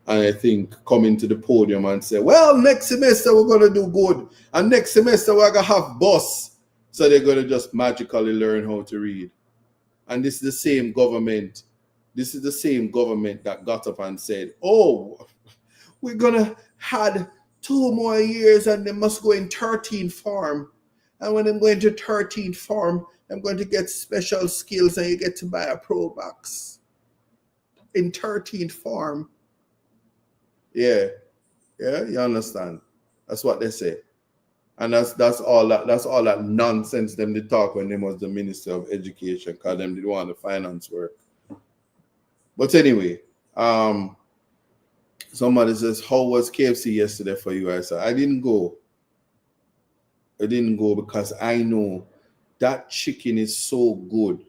And I think coming to the podium and say, well, next semester we're going to do good. And next semester we're going to have bus. So they're going to just magically learn how to read. And this is the same government. This is the same government that got up and said, oh, we're going to have 2 more years and they must go in 13th form. And when I'm going to 13th form, I'm going to get special skills and you get to buy a Pro Box. In 13th form. Yeah, you understand. That's what they say. And that's all that nonsense them they talk when they was the Minister of Education, because them didn't want the finance work. But anyway, somebody says, how was KFC yesterday for you? I said, I didn't go because I know that chicken is so good.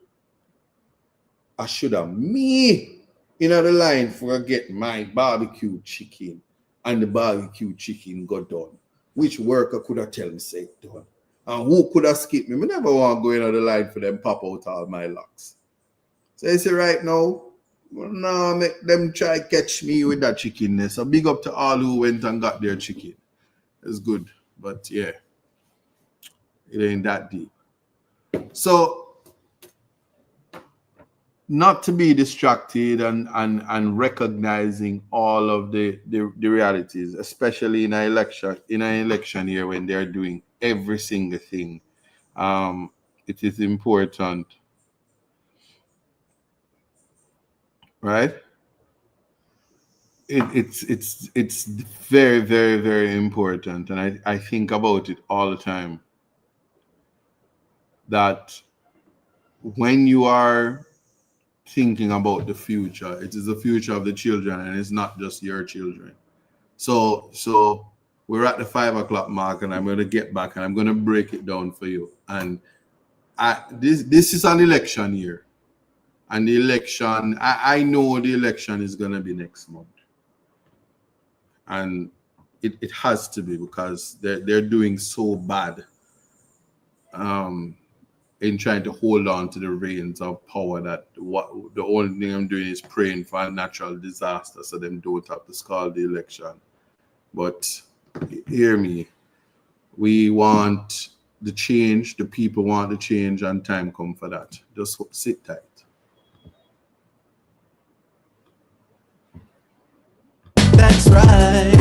I should have me in the line for get my barbecue chicken, and the barbecue chicken got done. Which worker could have tell me say it done? And who could have skipped me? I never want to go in the line for them pop out all my locks. So you see right now, no, make them try catch me with that chicken. So big up to all who went and got their chicken. It's good, but yeah, it ain't that deep. So not to be distracted and recognizing all of the realities, especially in an election year when they're doing every single thing. It is important, right? It's very, very, very important, and I think about it all the time, that when you are thinking about the future. It is the future of the children, and it's not just your children. So we're at the 5 o'clock mark, and I'm going to get back and I'm going to break it down for you. And this is an election year, and the election, I know the election is going to be next month, and it has to be, because they're doing so bad in trying to hold on to the reins of power, that what the only thing I'm doing is praying for a natural disaster so them don't have to call the election. But hear me, we want the change, the people want the change, and time come for that. Just sit tight. That's right,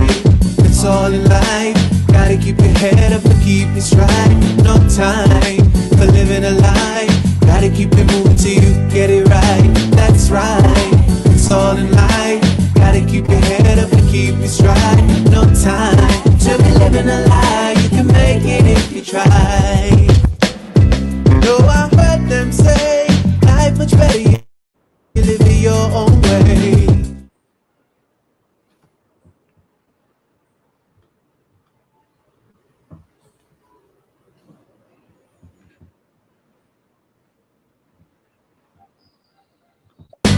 it's all in life. Gotta keep your head up and keep it straight. No time for living a lie. Gotta keep it moving till you get it right. That's right, it's all in life. Gotta keep your head up and keep it straight. No time to be living a lie. You can make it if you try. No, I heard them say life much better, you live it your own way.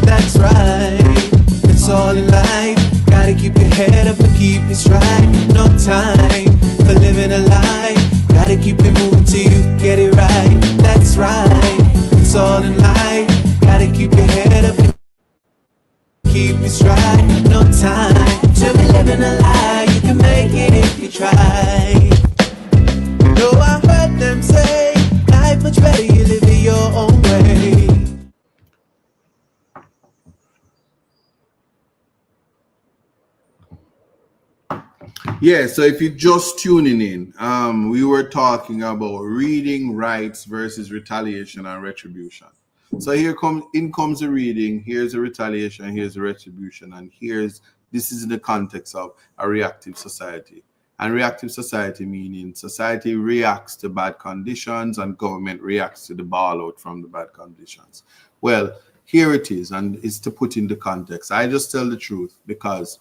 That's right, it's all in life. Gotta keep your head up and keep it straight. No time for living a lie. Gotta keep it moving till you get it right. That's right, it's all in life. Gotta keep your head up and keep it straight. No time to be living a lie. You can make it if you try. No, I heard them say life much better, you live it your own way. Yeah, so if you're just tuning in, we were talking about reading rights versus retaliation and retribution. So in comes the reading, here's the retaliation, here's the retribution, and this is in the context of a reactive society. And reactive society meaning society reacts to bad conditions and government reacts to the fallout from the bad conditions. Well, here it is, and it's to put in the context. I just tell the truth, because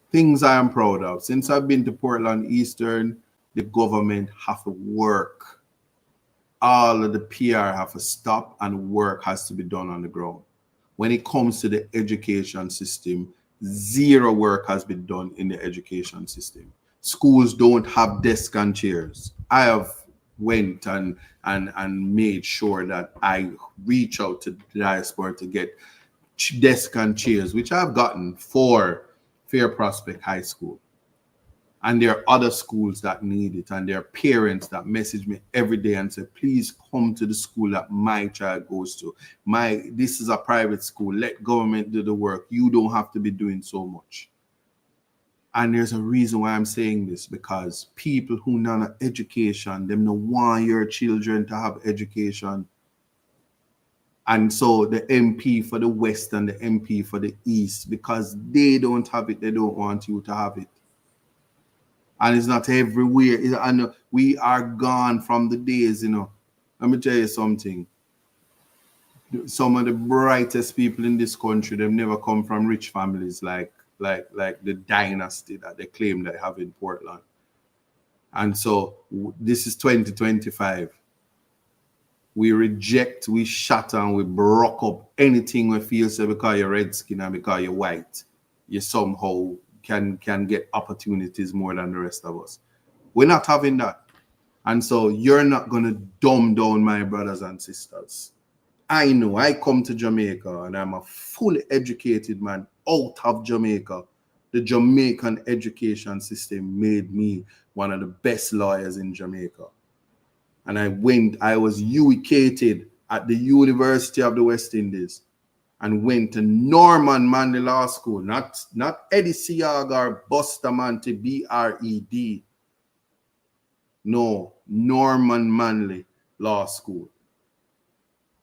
things I am proud of. Since I've been to Portland Eastern, the government have to work. All of the PR have to stop, and work has to be done on the ground. When it comes to the education system, zero work has been done in the education system. Schools don't have desks and chairs. I have went and made sure that I reach out to the Diaspora to get desks and chairs, which I've gotten for Fair Prospect High School. And there are other schools that need it, and there are parents that message me every day and say, please come to the school that my child goes to. This is a private school. Let government do the work. You don't have to be doing so much. And there's a reason why I'm saying this, because people who don't have education, them don't want your children to have education. And so the MP for the West and the MP for the East, because they don't have it, they don't want you to have it. And it's not everywhere. And we are gone from the days, Let me tell you something. Some of the brightest people in this country, they've never come from rich families like the dynasty that they claim they have in Portland. And so this is 2025. We reject, we shatter, and we broke up anything we feel so because you're red skin and because you're white, you somehow can get opportunities more than the rest of us. We're not having that. And so you're not going to dumb down my brothers and sisters. I know I come to Jamaica and I'm a fully educated man out of Jamaica. The Jamaican education system made me one of the best lawyers in Jamaica. And I was educated at the University of the West Indies and went to Norman Manley Law School, not Eddie Siaga or Bustamante, BRED. No, Norman Manley Law School.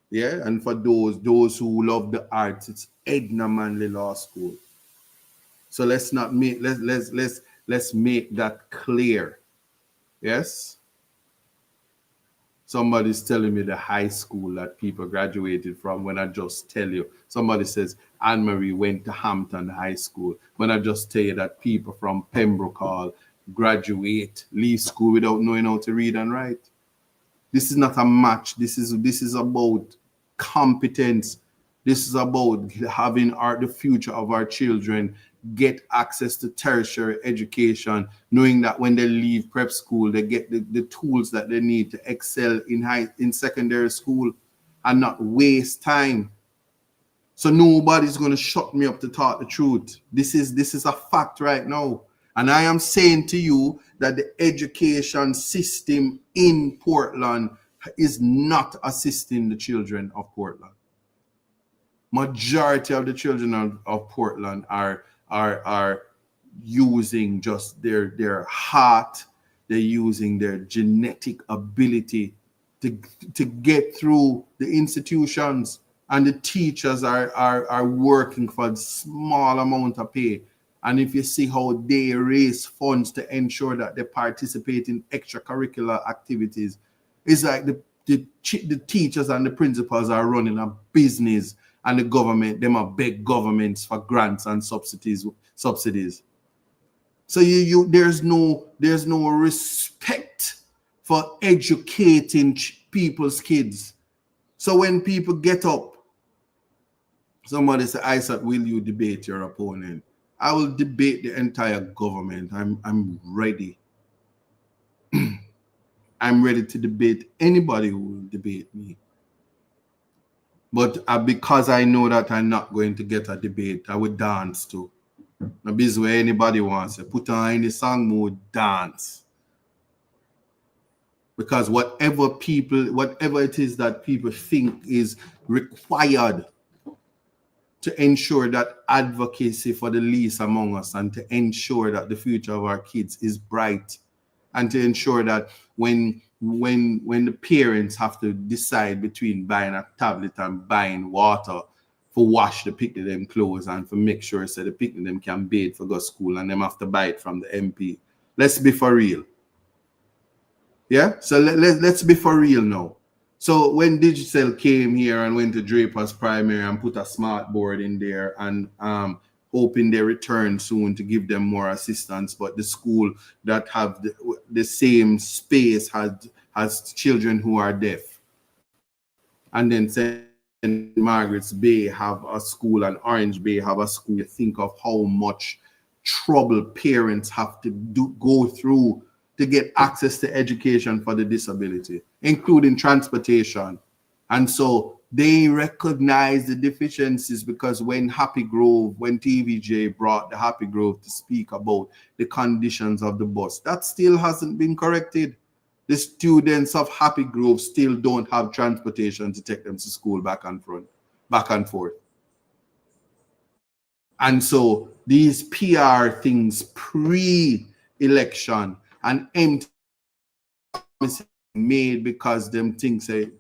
Yeah, and for those who love the arts, it's Edna Manley Law School. So let's make that clear. Yes. Somebody's telling me the high school that people graduated from when I just tell you. Somebody says Anne-Marie went to Hampton High School when I just tell you that people from Pembroke Hall graduate, leave school without knowing how to read and write. This is not a match. This is about competence. This is about having the future of our children get access to tertiary education, knowing that when they leave prep school, they get the tools that they need to excel in secondary school and not waste time. So nobody's going to shut me up to talk the truth. This is a fact right now. And I am saying to you that the education system in Portland is not assisting the children of Portland. Majority of the children of Portland are using just their heart, they're using their genetic ability to get through the institutions, and the teachers are working for a small amount of pay. And if you see how they raise funds to ensure that they participate in extracurricular activities, it's like the teachers and the principals are running a business, and the government, them are big governments for grants and subsidies. So there's no respect for educating people's kids. So when people get up, somebody say, Isaac, will you debate your opponent? I will debate the entire government. I'm ready. I'm ready to debate anybody who will debate me. But because I know that I'm not going to get a debate, I would dance too. Now, this is where anybody wants to put on any song mode, dance. Because whatever it is that people think is required to ensure that advocacy for the least among us, and to ensure that the future of our kids is bright, and to ensure that when the parents have to decide between buying a tablet and buying water for wash the picnic them clothes, and for make sure so the picnic them can bathe for go school, and them have to buy it from the MP. Let's be for real. Yeah, so let's be for real now. So when Digital came here and went to Draper's Primary and put a smart board in there, and hoping they return soon to give them more assistance, but the school that have the same space has children who are deaf. And then St. Margaret's Bay have a school, and Orange Bay have a school. You think of how much trouble parents have to go through to get access to education for the disability, including transportation. And so they recognize the deficiencies, because when TVJ brought the Happy Grove to speak about the conditions of the bus, that still hasn't been corrected. The students of Happy Grove still don't have transportation to take them to school back and forth. And so these PR things pre-election and empty made because them things say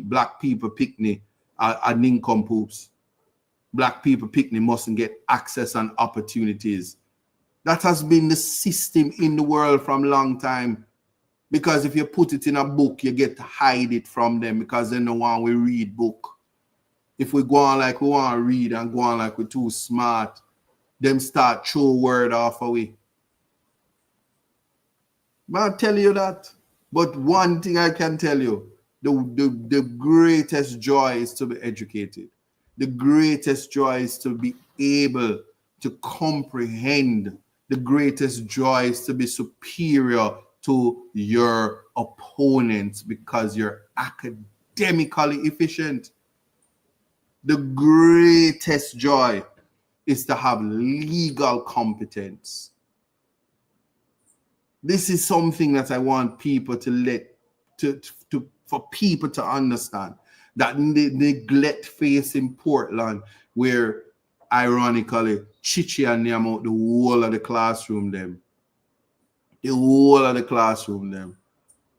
black people picnic are nincompoops. Black people picnic mustn't get access and opportunities. That has been the system in the world from a long time. Because if you put it in a book, you get to hide it from them, because they don't want we read book. If we go on like we want to read and go on like we're too smart, them start throw word off away. But I'll tell you that. But one thing I can tell you, the greatest joy is to be educated. The greatest joy is to be able to comprehend. The greatest joy is to be superior to your opponents because you're academically efficient. The greatest joy is to have legal competence. This is something that I want people for people to understand, that the neglect face in Portland, where ironically Chichi and them out the whole of the classroom them. The whole of the classroom them.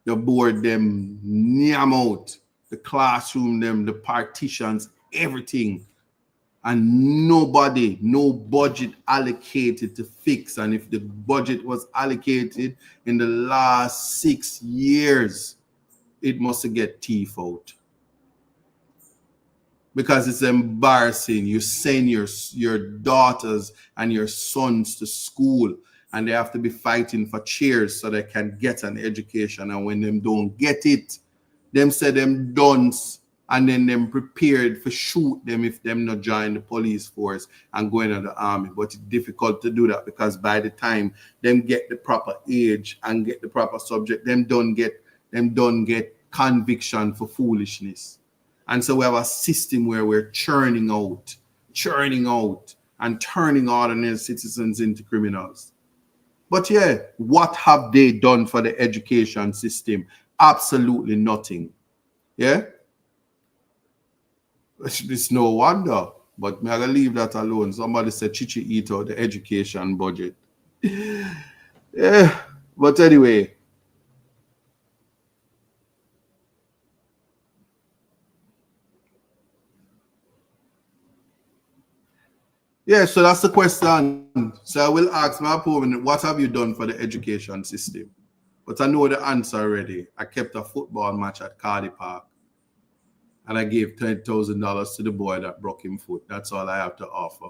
The board them nyam out. The classroom them, the partitions, everything. And no budget allocated to fix. And if the budget was allocated in the last 6 years, it must get teeth out. Because it's embarrassing. You send your daughters and your sons to school and they have to be fighting for chairs so they can get an education. And when them don't get it, them say them dunce and then them prepared for shoot them if them not join the police force and go into the army. But it's difficult to do that because by the time them get the proper age and get the proper subject, them don't get conviction for foolishness. And so we have a system where we're churning out, and turning ordinary citizens into criminals. But yeah, what have they done for the education system? Absolutely nothing. Yeah? It's no wonder. But I'm going to leave that alone. Somebody said Chichi eat out the education budget. Yeah. But anyway. Yeah, so that's the question. So I will ask my opponent, what have you done for the education system? But I know the answer already. I kept a football match at Cardi Park. And I gave $10,000 to the boy that broke him foot. That's all I have to offer.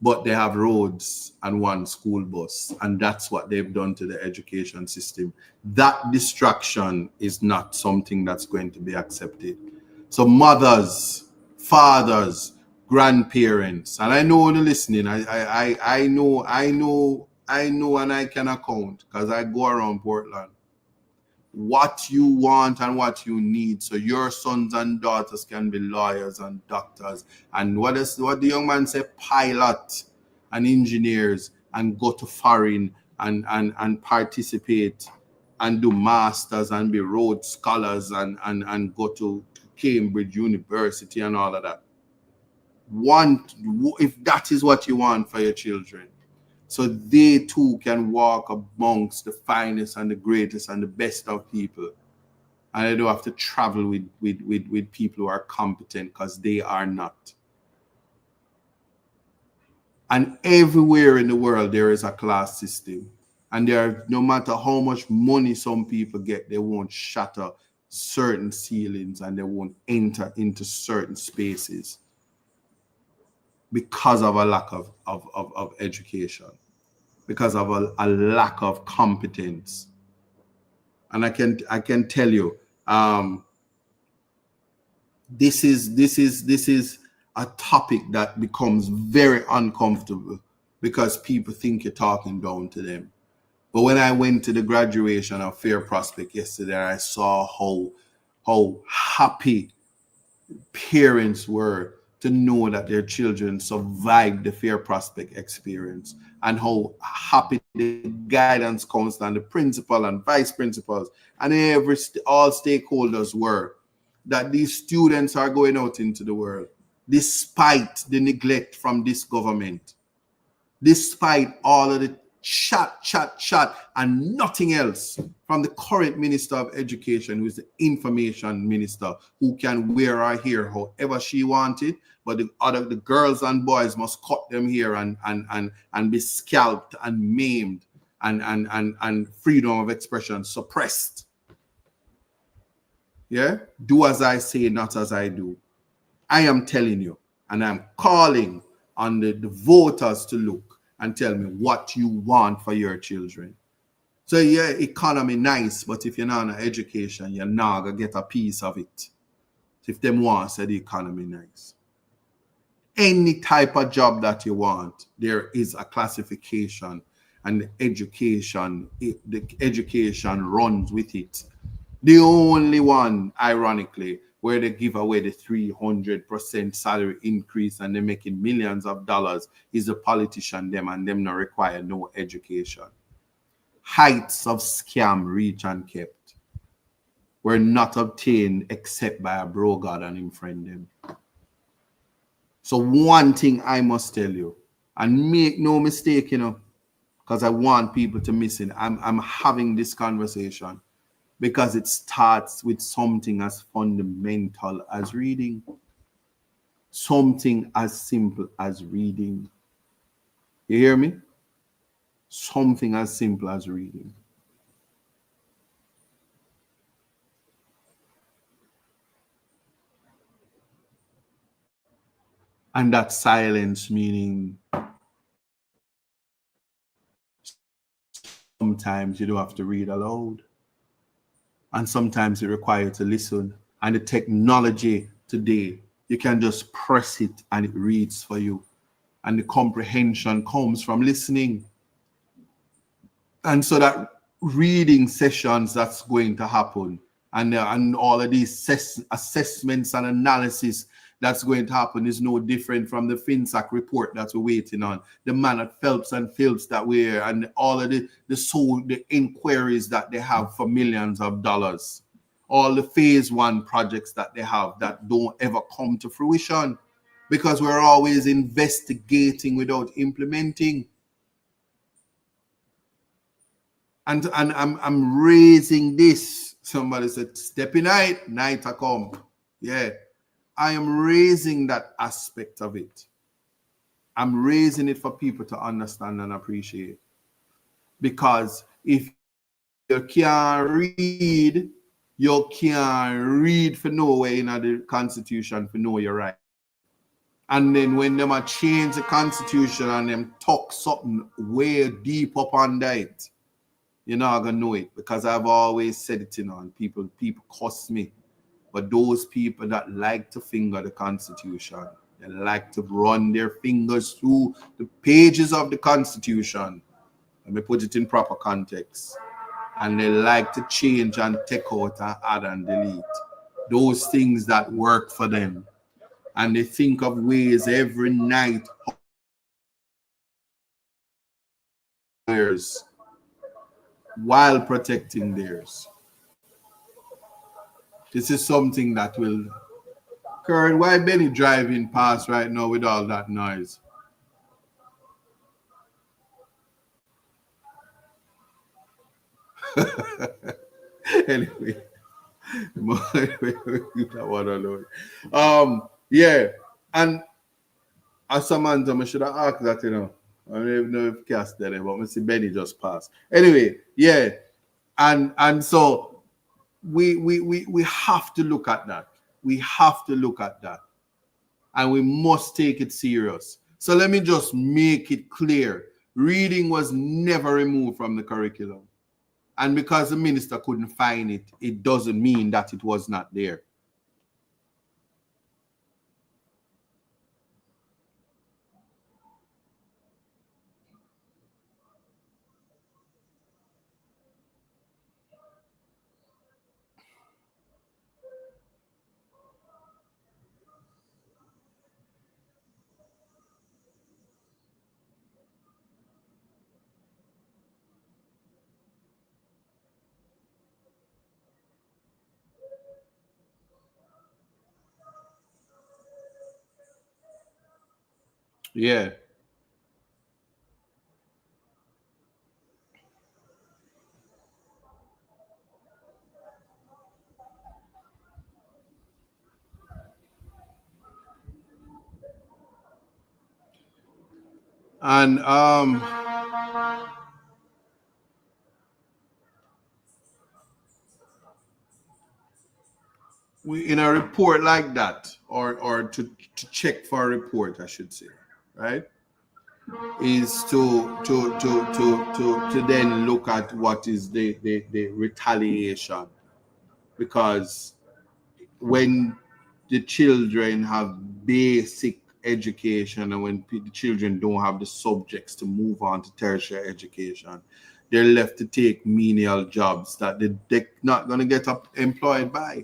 But they have roads and one school bus. And that's what they've done to the education system. That distraction is not something that's going to be accepted. So mothers, fathers, grandparents, and I know the listening. I know, and I can account because I go around Portland. What you want and what you need, so your sons and daughters can be lawyers and doctors, and what the young man said, pilot and engineers, and go to foreign and participate and do masters and be Rhodes scholars and go to Cambridge University and all of that. If that is what you want for your children, so they too can walk amongst the finest and the greatest and the best of people, and they don't have to travel with people who are competent, because they are not. And everywhere in the world there is a class system, and no matter how much money some people get, they won't shatter certain ceilings and they won't enter into certain spaces because of a lack of education, because of a lack of competence. And I can tell you, this is a topic that becomes very uncomfortable because people think you're talking down to them. But when I went to the graduation of Fair Prospect yesterday, I saw how happy parents were to know that their children survived the Fair Prospect experience, and how happy the guidance counselor and the principal and vice principals and all stakeholders were that these students are going out into the world despite the neglect from this government, despite all of the chat, and nothing else from the current Minister of Education, who is the information minister, who can wear her hair however she wanted, but the girls and boys must cut them hair and be scalped and maimed and freedom of expression suppressed. Yeah? Do as I say, not as I do. I am telling you, and I'm calling on the voters to look and tell me what you want for your children. So yeah, economy nice, but if you're not in education, you're not gonna get a piece of it. If them want, say the economy nice. Any type of job that you want, there is a classification, and the education runs with it. The only one, ironically, where they give away the 300% salary increase and they're making millions of dollars, is the politician them, and them not require no education. Heights of scam reach and kept were not obtained except by a bro God and him friend them. So one thing I must tell you, and make no mistake, because I want people to miss it. I'm having this conversation because it starts with something as fundamental as reading. Something as simple as reading. You hear me? Something as simple as reading. And that silence meaning sometimes you don't have to read aloud. And sometimes it requires you to listen. And the technology today, you can just press it and it reads for you. And the comprehension comes from listening. And so that reading sessions that's going to happen, and all of these assessments and analysis that's going to happen is no different from the FinSAC report that we're waiting on, the man at Phelps and Phillips that we're, and all of the inquiries that they have for millions of dollars, all the phase 1 projects that they have that don't ever come to fruition because we're always investigating without implementing. And I'm raising this. Somebody said, step in night a come. Yeah. I am raising that aspect of it. I'm raising it for people to understand and appreciate. Because if you can't read, you can't read for nowhere in the Constitution for know your right. And then when them a change the Constitution and them talk something way deep up under it, you're not gonna know it, because I've always said it, and people cuss me. But those people that like to finger the Constitution, they like to run their fingers through the pages of the Constitution. Let me put it in proper context. And they like to change and take out and add and delete those things that work for them. And they think of ways every night while protecting theirs. This is something that will... Kurt, why Benny driving past right now with all that noise? Anyway, yeah, and as Samantha, I should have asked that, I don't even know if Cass did it, but I see Benny just passed. Anyway, yeah, and so we have to look at that. We have to look at that, and we must take it serious. So let me just make it clear: reading was never removed from the curriculum. And because the minister couldn't find it, it doesn't mean that it was not there. Yeah. And we, in a report like that, or to check for a report, I should say, right, is to then look at what is the retaliation. Because when the children have basic education, and when the children don't have the subjects to move on to tertiary education, they're left to take menial jobs that they're not going to get employed by.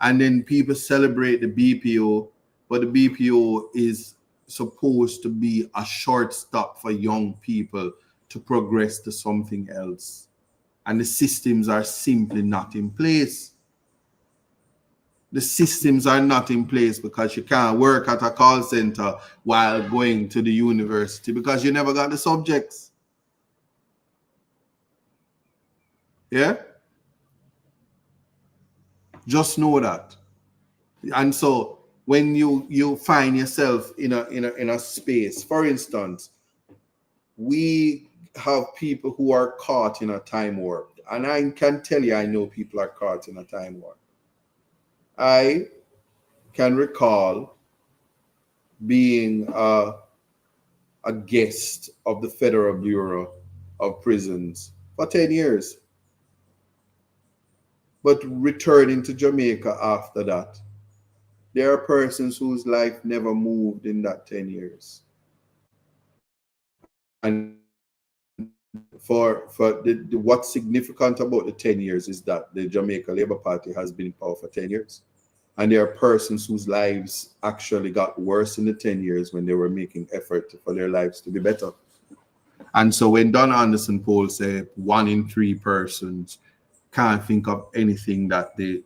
And then people celebrate the BPO, but the BPO is supposed to be a shortstop for young people to progress to something else. And the systems are simply not in place. The systems are not in place because you can't work at a call center while going to the university because you never got the subjects. Yeah? Just know that. And so when you find yourself in a space, for instance, we have people who are caught in a time warp. And I can tell you, I know people are caught in a time warp. I can recall being a guest of the Federal Bureau of Prisons for 10 years, but returning to Jamaica after that. There are persons whose life never moved in that 10 years. And what's significant about the 10 years is that the Jamaica Labour Party has been in power for 10 years. And there are persons whose lives actually got worse in the 10 years when they were making effort for their lives to be better. And so when Don Anderson poll said 1 in 3 persons can't think of anything that the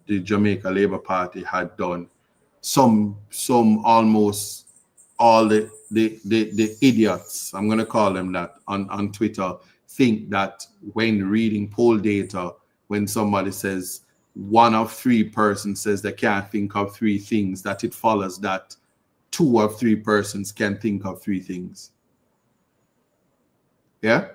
Jamaica Labour Party had done, some almost all the idiots, I'm going to call them that, on Twitter, think that when reading poll data, when somebody says 1 of 3 persons says they can't think of 3 things, that it follows that 2 of 3 persons can think of 3 things. Yeah,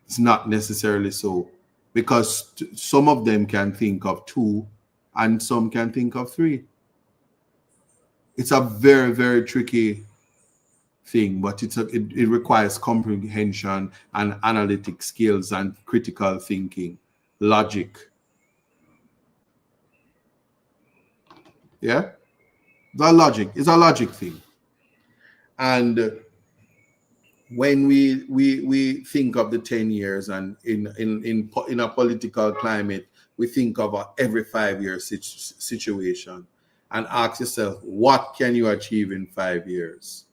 it's not necessarily so, because some of them can think of 2 and some can think of 3. It's a very, very tricky thing, but it requires comprehension and analytic skills and critical thinking, logic. Yeah, it's a logic thing. And when we think of the 10 years, and in a political climate, we think of every 5-year situation and ask yourself, what can you achieve in 5 years?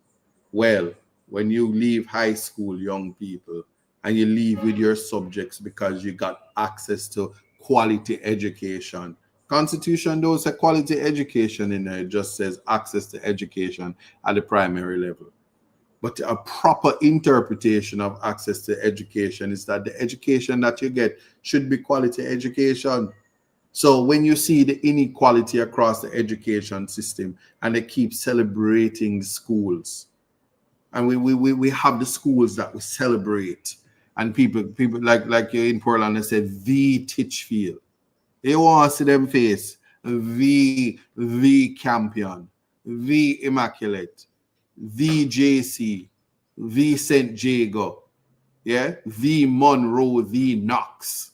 Well, when you leave high school, young people, and you leave with your subjects because you got access to quality education. Constitution don't say quality education in there, it just says access to education at the primary level. But a proper interpretation of access to education is that the education that you get should be quality education. So when you see the inequality across the education system and they keep celebrating the schools, and we have the schools that we celebrate, and people like you in Portland, they said the Titchfield. You want to see them face the Campion, the Immaculate, the JC, the St. Jago, yeah, the Monroe, the Knox.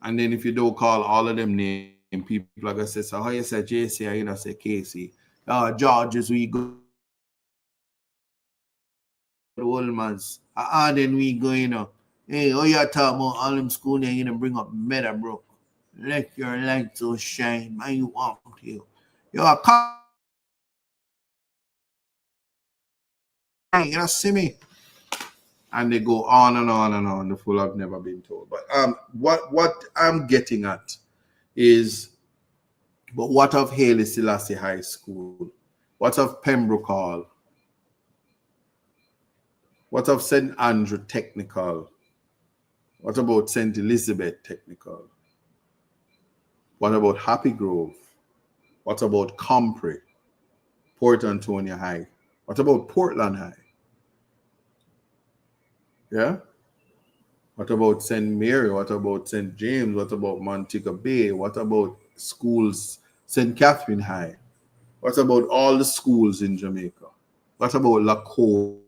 And then if you don't call all of them names, people like I said, so how you say JC, or you know say Casey, Georges, we go Woolmans, and then we go, you know, hey, oh, you talk about all them school there, you know, bring up Meadowbrook. Let your light so shine, man, you want you. You are you know, see me. And they go on and on and on, the fool I've never been told. But what I'm getting at is, but what of Haile Selassie High School? What of Pembroke Hall? What of St. Andrew Technical? What about St. Elizabeth Technical? What about Happy Grove? What about Compre? Port Antonio High? What about Portland High? Yeah? What about St. Mary? What about St. James? What about Montego Bay? What about schools, St. Catherine High? What about all the schools in Jamaica? What about Lacour?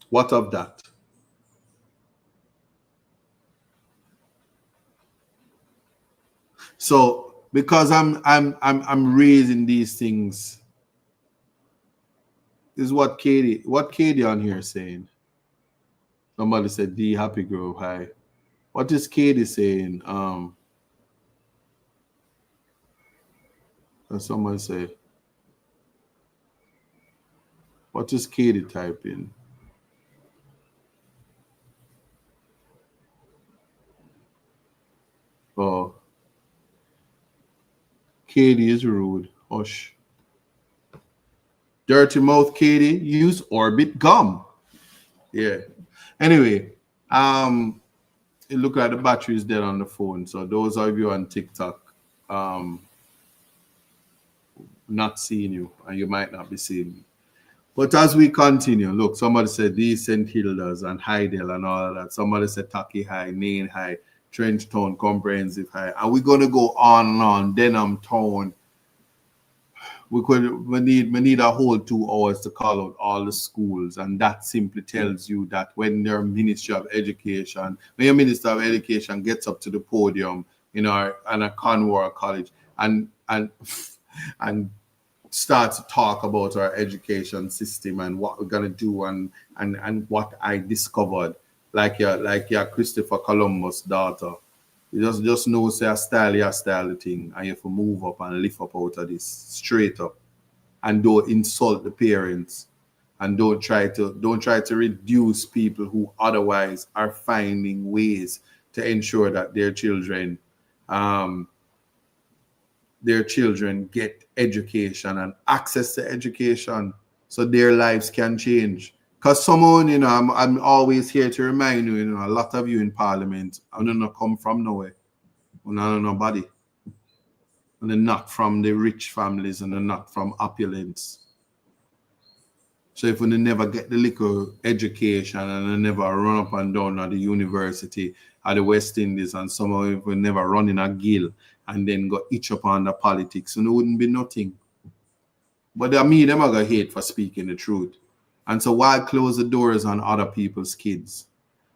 What of that? So because I'm raising these things, this is what Katie on here is saying. Somebody said D Happy Grove High. What is Katie saying? Someone say, what is Katie typing? Oh, Katie is rude. Hush. Dirty mouth Katie, use Orbit gum. Yeah. Anyway, it look like the battery is dead on the phone. So those of you on TikTok, not seeing you, and you might not be seeing me. But as we continue, look, somebody said these St. Hilda's and Hydale and all of that. Somebody said Taki High, Nain High. Trenchtown Comprehensive High, and we're gonna go on and on. Denham Town. We need a whole 2 hours to call out all the schools, and that simply tells you that when your Ministry of Education, when your Minister of Education gets up to the podium, in a Conwar College, and and starts to talk about our education system and what we're gonna do, and what I discovered, like your Christopher Columbus daughter. You just know say a style thing, and you have to move up and lift up out of this straight up, and don't insult the parents, and don't try to reduce people who otherwise are finding ways to ensure that their children get education and access to education so their lives can change. Because someone, I'm always here to remind you, a lot of you in Parliament, I don't know, come from nowhere. I don't know nobody. And they're not from the rich families, and they're not from opulence. So if we never get the little education, and they never run up and down at the university at the West Indies, and somehow if we never run in a gill and then go itch up on the politics, and it wouldn't be nothing. But them are gonna hate for speaking the truth. And so why close the doors on other people's kids?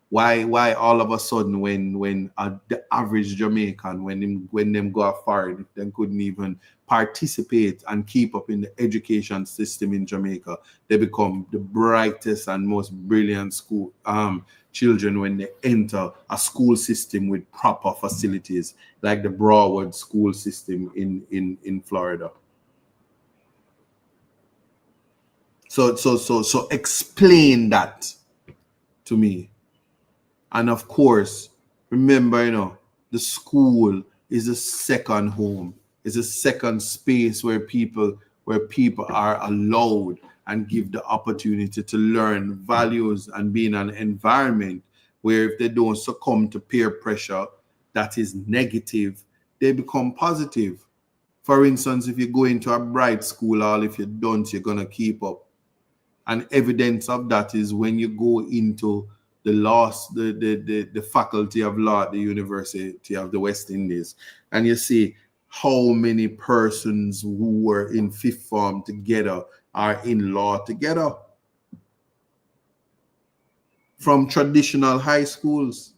Why all of a sudden when the average Jamaican, when them go forward, if they couldn't even participate and keep up in the education system in Jamaica, they become the brightest and most brilliant school children when they enter a school system with proper facilities, like the Broward school system in Florida. So explain that to me. And of course, remember, the school is a second home. It's a second space where people are allowed and give the opportunity to learn values and be in an environment where if they don't succumb to peer pressure that is negative, they become positive. For instance, if you go into a bright school, or if you don't, you're gonna keep up. And evidence of that is when you go into the faculty of law at the University of the West Indies, and you see how many persons who were in fifth form together are in law together from traditional high schools.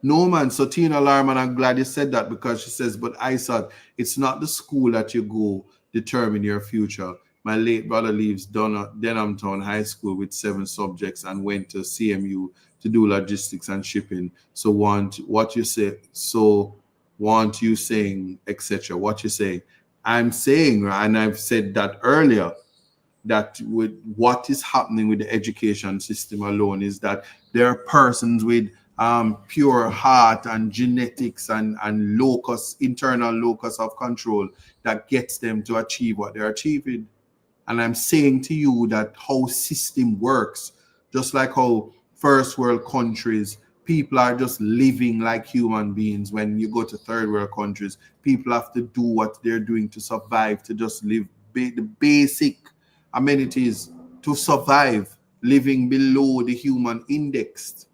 No, man. So Tina Larman, I'm glad you said that, because she says, but I thought it's not the school that you go determine your future. My late brother leaves Denham Town High School with 7 subjects and went to CMU to do logistics and shipping. So what you say? So want you saying, etc. What you saying? I'm saying, and I've said that earlier, that with what is happening with the education system alone is that there are persons with pure heart and genetics and internal locus of control that gets them to achieve what they're achieving. And I'm saying to you that how system works, just like how first world countries, people are just living like human beings. When you go to third world countries, people have to do what they're doing to survive, to just live the basic amenities to survive, living below the human index.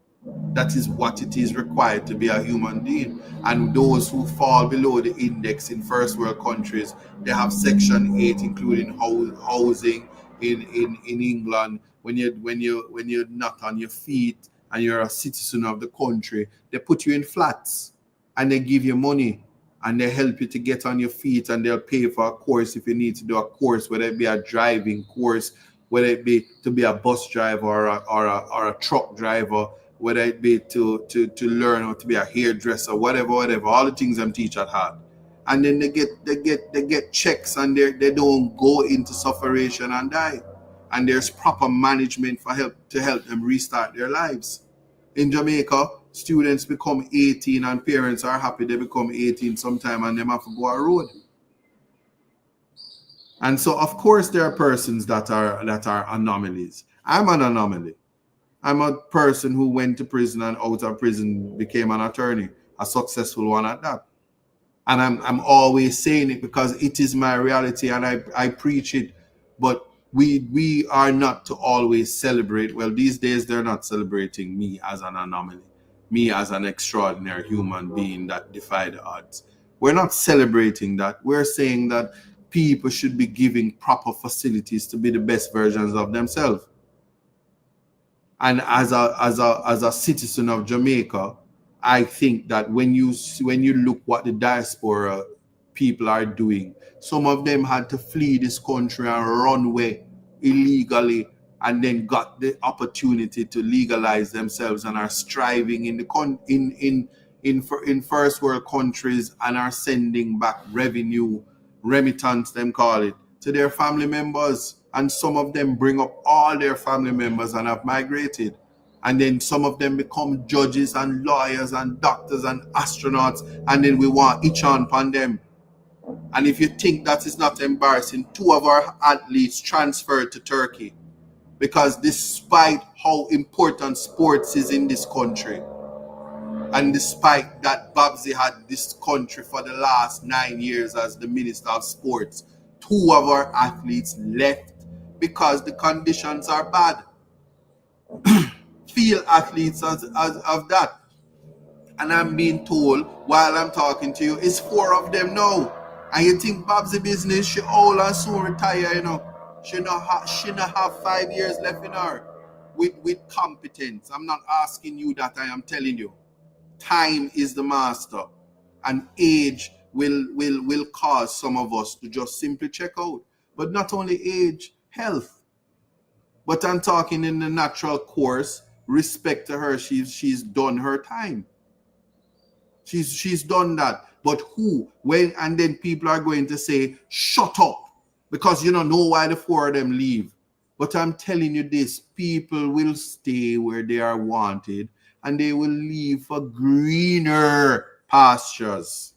That is what it is required to be a human being. And those who fall below the index in first world countries, they have Section 8, including housing in England. When you're not on your feet and you're a citizen of the country, they put you in flats and they give you money and they help you to get on your feet, and they'll pay for a course if you need to do a course, whether it be a driving course, whether it be to be a bus driver or a truck driver, whether it be to learn how to be a hairdresser, whatever, all the things I'm teach at heart. And then they get checks, and they don't go into sufferation and die. And there's proper management to help them restart their lives. In Jamaica, students become 18 and parents are happy they become 18 sometime, and they have to go a road. And so of course there are persons that are anomalies. I'm an anomaly. I'm a person who went to prison and out of prison became an attorney, a successful one at that. And I'm always saying it because it is my reality and I preach it. But we are not to always celebrate. Well, these days they're not celebrating me as an anomaly, me as an extraordinary human being that defied the odds. We're not celebrating that. We're saying that people should be giving proper facilities to be the best versions of themselves. And as a citizen of Jamaica, I think that when you look what the diaspora people are doing, some of them had to flee this country and run away illegally, and then got the opportunity to legalize themselves and are striving in first world countries and are sending back revenue, remittance, them call it, to their family members. And some of them bring up all their family members and have migrated. And then some of them become judges and lawyers and doctors and astronauts, and then we want each on upon them. And if you think that is not embarrassing, 2 of our athletes transferred to Turkey, because despite how important sports is in this country, and despite that Babsy had this country for the last 9 years as the Minister of Sports, 2 of our athletes left because the conditions are bad. Field athletes of that. And I'm being told while I'm talking to you, it's 4 of them now. And you think Babsy business, she old and soon retire, you know. She not have 5 years left in her with competence. I'm not asking you that, I am telling you. Time is the master, and age will cause some of us to just simply check out. But not only age, health. But I'm talking in the natural course. Respect to her, she's done her time. She's done that. But who? When? And then people are going to say, shut up, because you don't know why the 4 of them leave. But I'm telling you this, people will stay where they are wanted, and they will leave for greener pastures.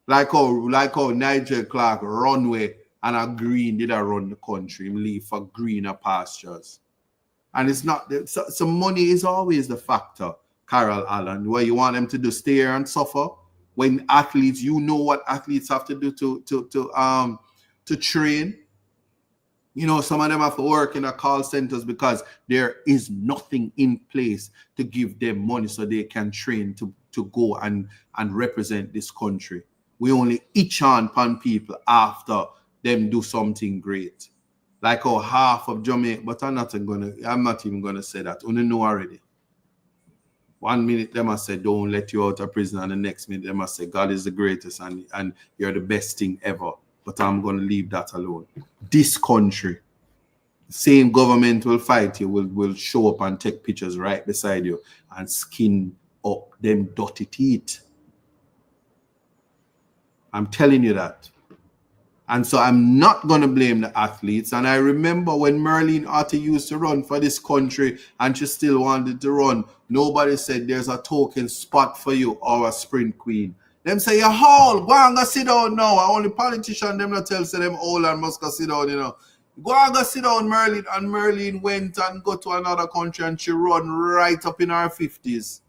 Like how Nigel Clark runway and a green did run the country, leave for greener pastures. And it's not, so money is always the factor, Carol Allen, where you want them to do, stay here and suffer. When athletes, you know what athletes have to do to train. You know, some of them have to work in the call centers because there is nothing in place to give them money so they can train to go and represent this country. We only itch on people after them do something great. Like how half of Jamaica, but I'm not even gonna say that. You know already. 1 minute they must say, don't let you out of prison, and the next minute they must say, God is the greatest and you're the best thing ever. But I'm going to leave that alone. This country, same government will fight you, will show up and take pictures right beside you and skin up them dirty teeth. I'm telling you that. And so I'm not going to blame the athletes. And I remember when Merlene Otter used to run for this country and she still wanted to run, nobody said there's a token spot for you or a sprint queen. Them say, you're old, go and go sit down now. Only politician them not tell say them old and must go sit down, you know. Go and go sit down, Merlene. And Merlene went and go to another country and she run right up in her 50s.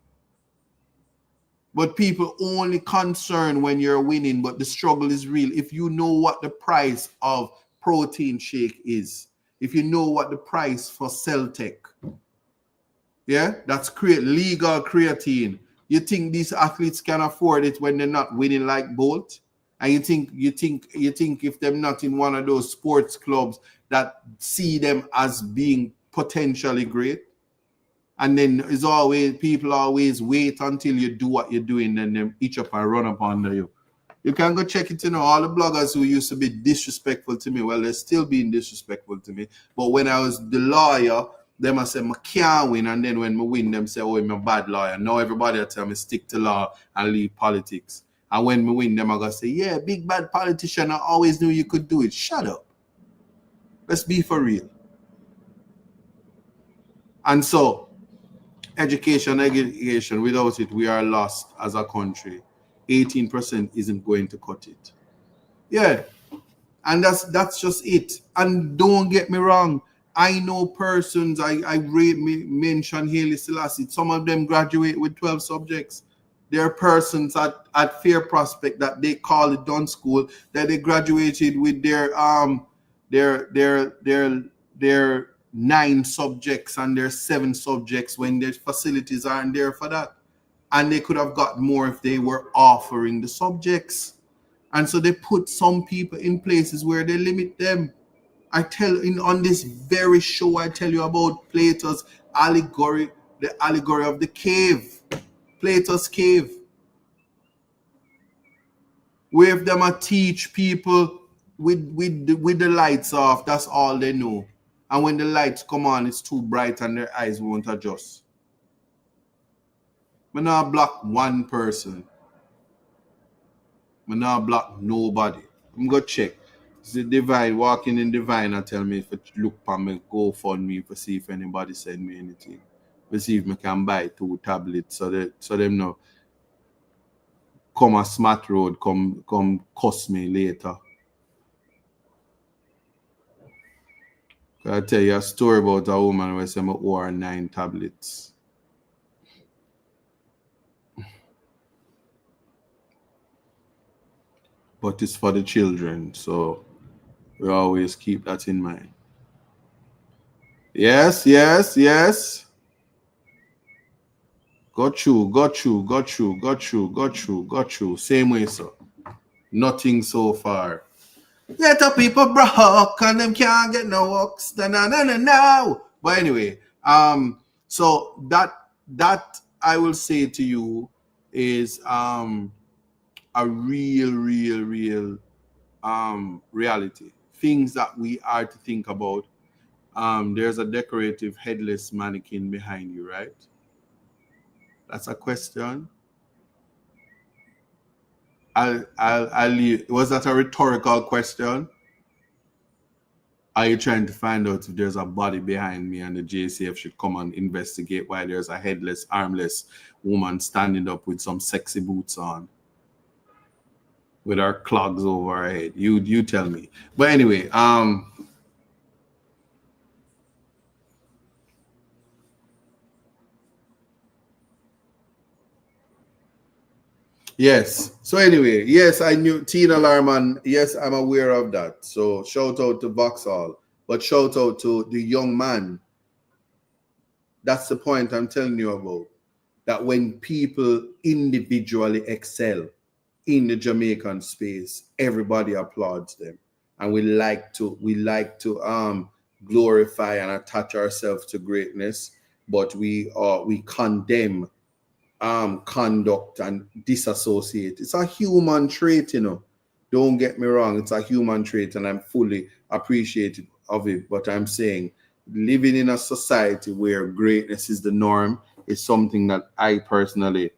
But people only concerned when you're winning, but the struggle is real. If you know what the price of protein shake is, if you know what the price for Celtec, yeah, that's legal creatine. You think these athletes can afford it when they're not winning like Bolt? And you think if they're not in one of those sports clubs that see them as being potentially great? And then it's always, people always wait until you do what you're doing, and then each up and run up under you. You can go check it, you know, all the bloggers who used to be disrespectful to me, well, they're still being disrespectful to me. But when I was the lawyer, they must say, I can't win. And then when I win, them say, oh, I'm a bad lawyer. Now everybody will tell me stick to law and leave politics. And when I win, them are going to say, yeah, big bad politician, I always knew you could do it. Shut up. Let's be for real. And so, education, without it, we are lost as a country. 18% isn't going to cut it. Yeah. And that's just it. And don't get me wrong. I know persons, I mentioned Haile Selassie. Some of them graduate with 12 subjects. There are persons at Fair Prospect that they call it Dunn School, that they graduated with their They're 9 subjects and there's 7 subjects when the facilities aren't there for that. And they could have got more if they were offering the subjects. And so they put some people in places where they limit them. On this very show, I tell you about Plato's allegory, the allegory of the cave, Plato's cave. Where if them teach people with the lights off, that's all they know. And when the lights come on, it's too bright and their eyes won't adjust. I not block one person. I not block nobody. I'm going to check. It's the divine, walking in divine and tell me if it look for me, go fund me to see if anybody send me anything. To see if I can buy 2 tablets so them know. Come a smart road, come cost me later. I tell you a story about a woman who said I owe her 9 tablets. But it's for the children, so we always keep that in mind. Yes. Got you. Same way, sir. Nothing so far. Let the people broke and them can't get no works. No. But anyway, so that I will say to you is a real reality. Things that we are to think about. There's a decorative headless mannequin behind you, right? That's a question. I'll leave. Was that a rhetorical question? Are you trying to find out if there's a body behind me and the JCF should come and investigate why there's a headless, armless woman standing up with some sexy boots on? With her clogs over her head. You tell me. But anyway, yes. So anyway, yes, I knew Tina Larman. Yes, I'm aware of that. So shout out to Vauxhall, but shout out to the young man. That's the point I'm telling you about. That when people individually excel in the Jamaican space, everybody applauds them, and we like to glorify and attach ourselves to greatness, but we condemn conduct and disassociate. It's a human trait, Don't get me wrong, it's a human trait, and I'm fully appreciative of it. But I'm saying, living in a society where greatness is the norm is something that I personally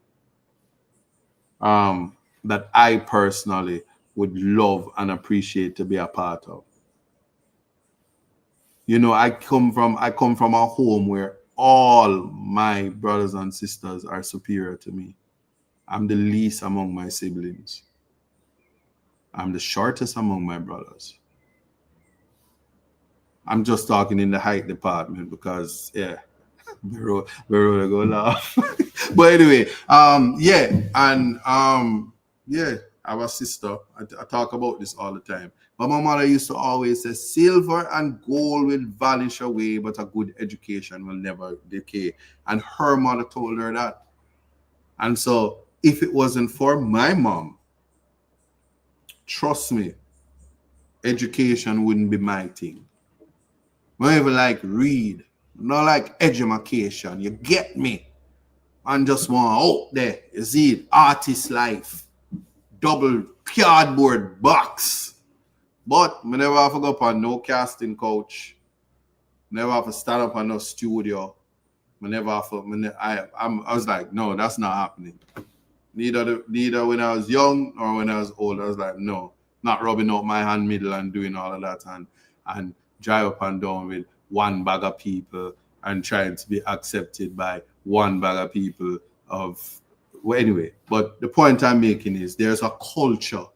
would love and appreciate to be a part of. I come from a home where all my brothers and sisters are superior to me. I'm the least among my siblings. I'm the shortest among my brothers. I'm just talking in the height department because, yeah, we're going to go laugh. But anyway, yeah, I have a sister. I talk about this all the time. But my mother used to always say, silver and gold will vanish away, but a good education will never decay. And her mother told her that. And so if it wasn't for my mom, trust me, education wouldn't be my thing. I don't even like read. Not like education. You get me? And just want out there. You see it? Artist life. Double cardboard box. But I never have to go up on no casting couch. Never have to stand up on no studio. I was like, no, that's not happening. Neither when I was young or when I was old. I was like, no, not rubbing out my hand middle and doing all of that and drive up and down with one bag of people and trying to be accepted by one bag of people anyway. But the point I'm making is there's a culture.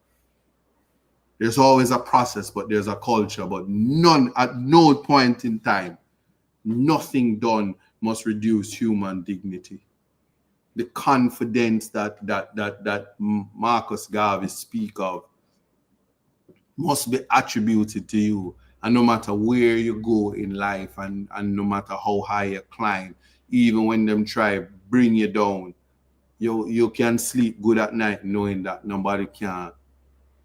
There's always a process, but there's a culture. But at no point in time, nothing done must reduce human dignity. The confidence that Marcus Garvey speak of must be attributed to you And no matter where you go in life and no matter how high you climb, even when them try bring you down, you can sleep good at night knowing that nobody can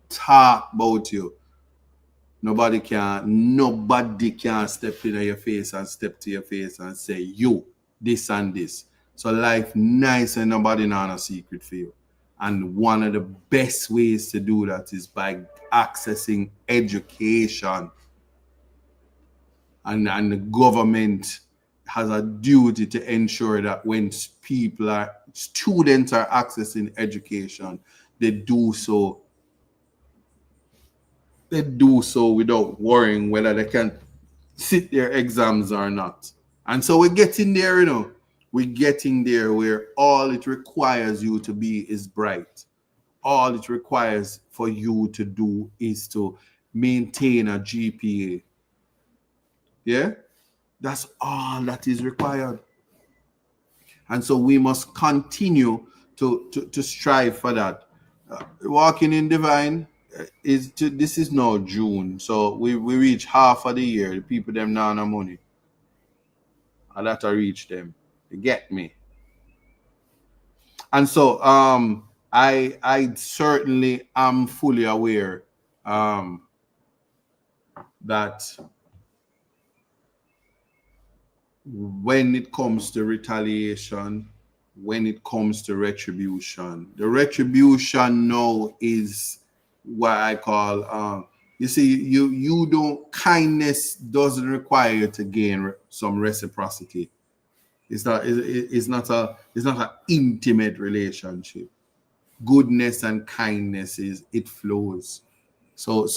talk about you. Nobody can step in your face and step to your face and say you this and this. So life nice and nobody not a secret for you. And one of the best ways to do that is by accessing education. And the government has a duty to ensure that when students are accessing education, they do so without worrying whether they can sit their exams or not. And so we're getting there, we're getting there where all it requires you to be is bright. All it requires for you to do is to maintain a GPA. Yeah? That's all that is required. And so we must continue to strive for that. Walking in Divine, this is now June, so we reach half of the year. The people them now no money. I that to reach them. You get me? And so I certainly am fully aware that when it comes to retaliation, when it comes to retribution, the retribution now is what I call you see, you don't, kindness doesn't require you to gain some reciprocity. It's not an intimate relationship. Goodness and kindness it flows. So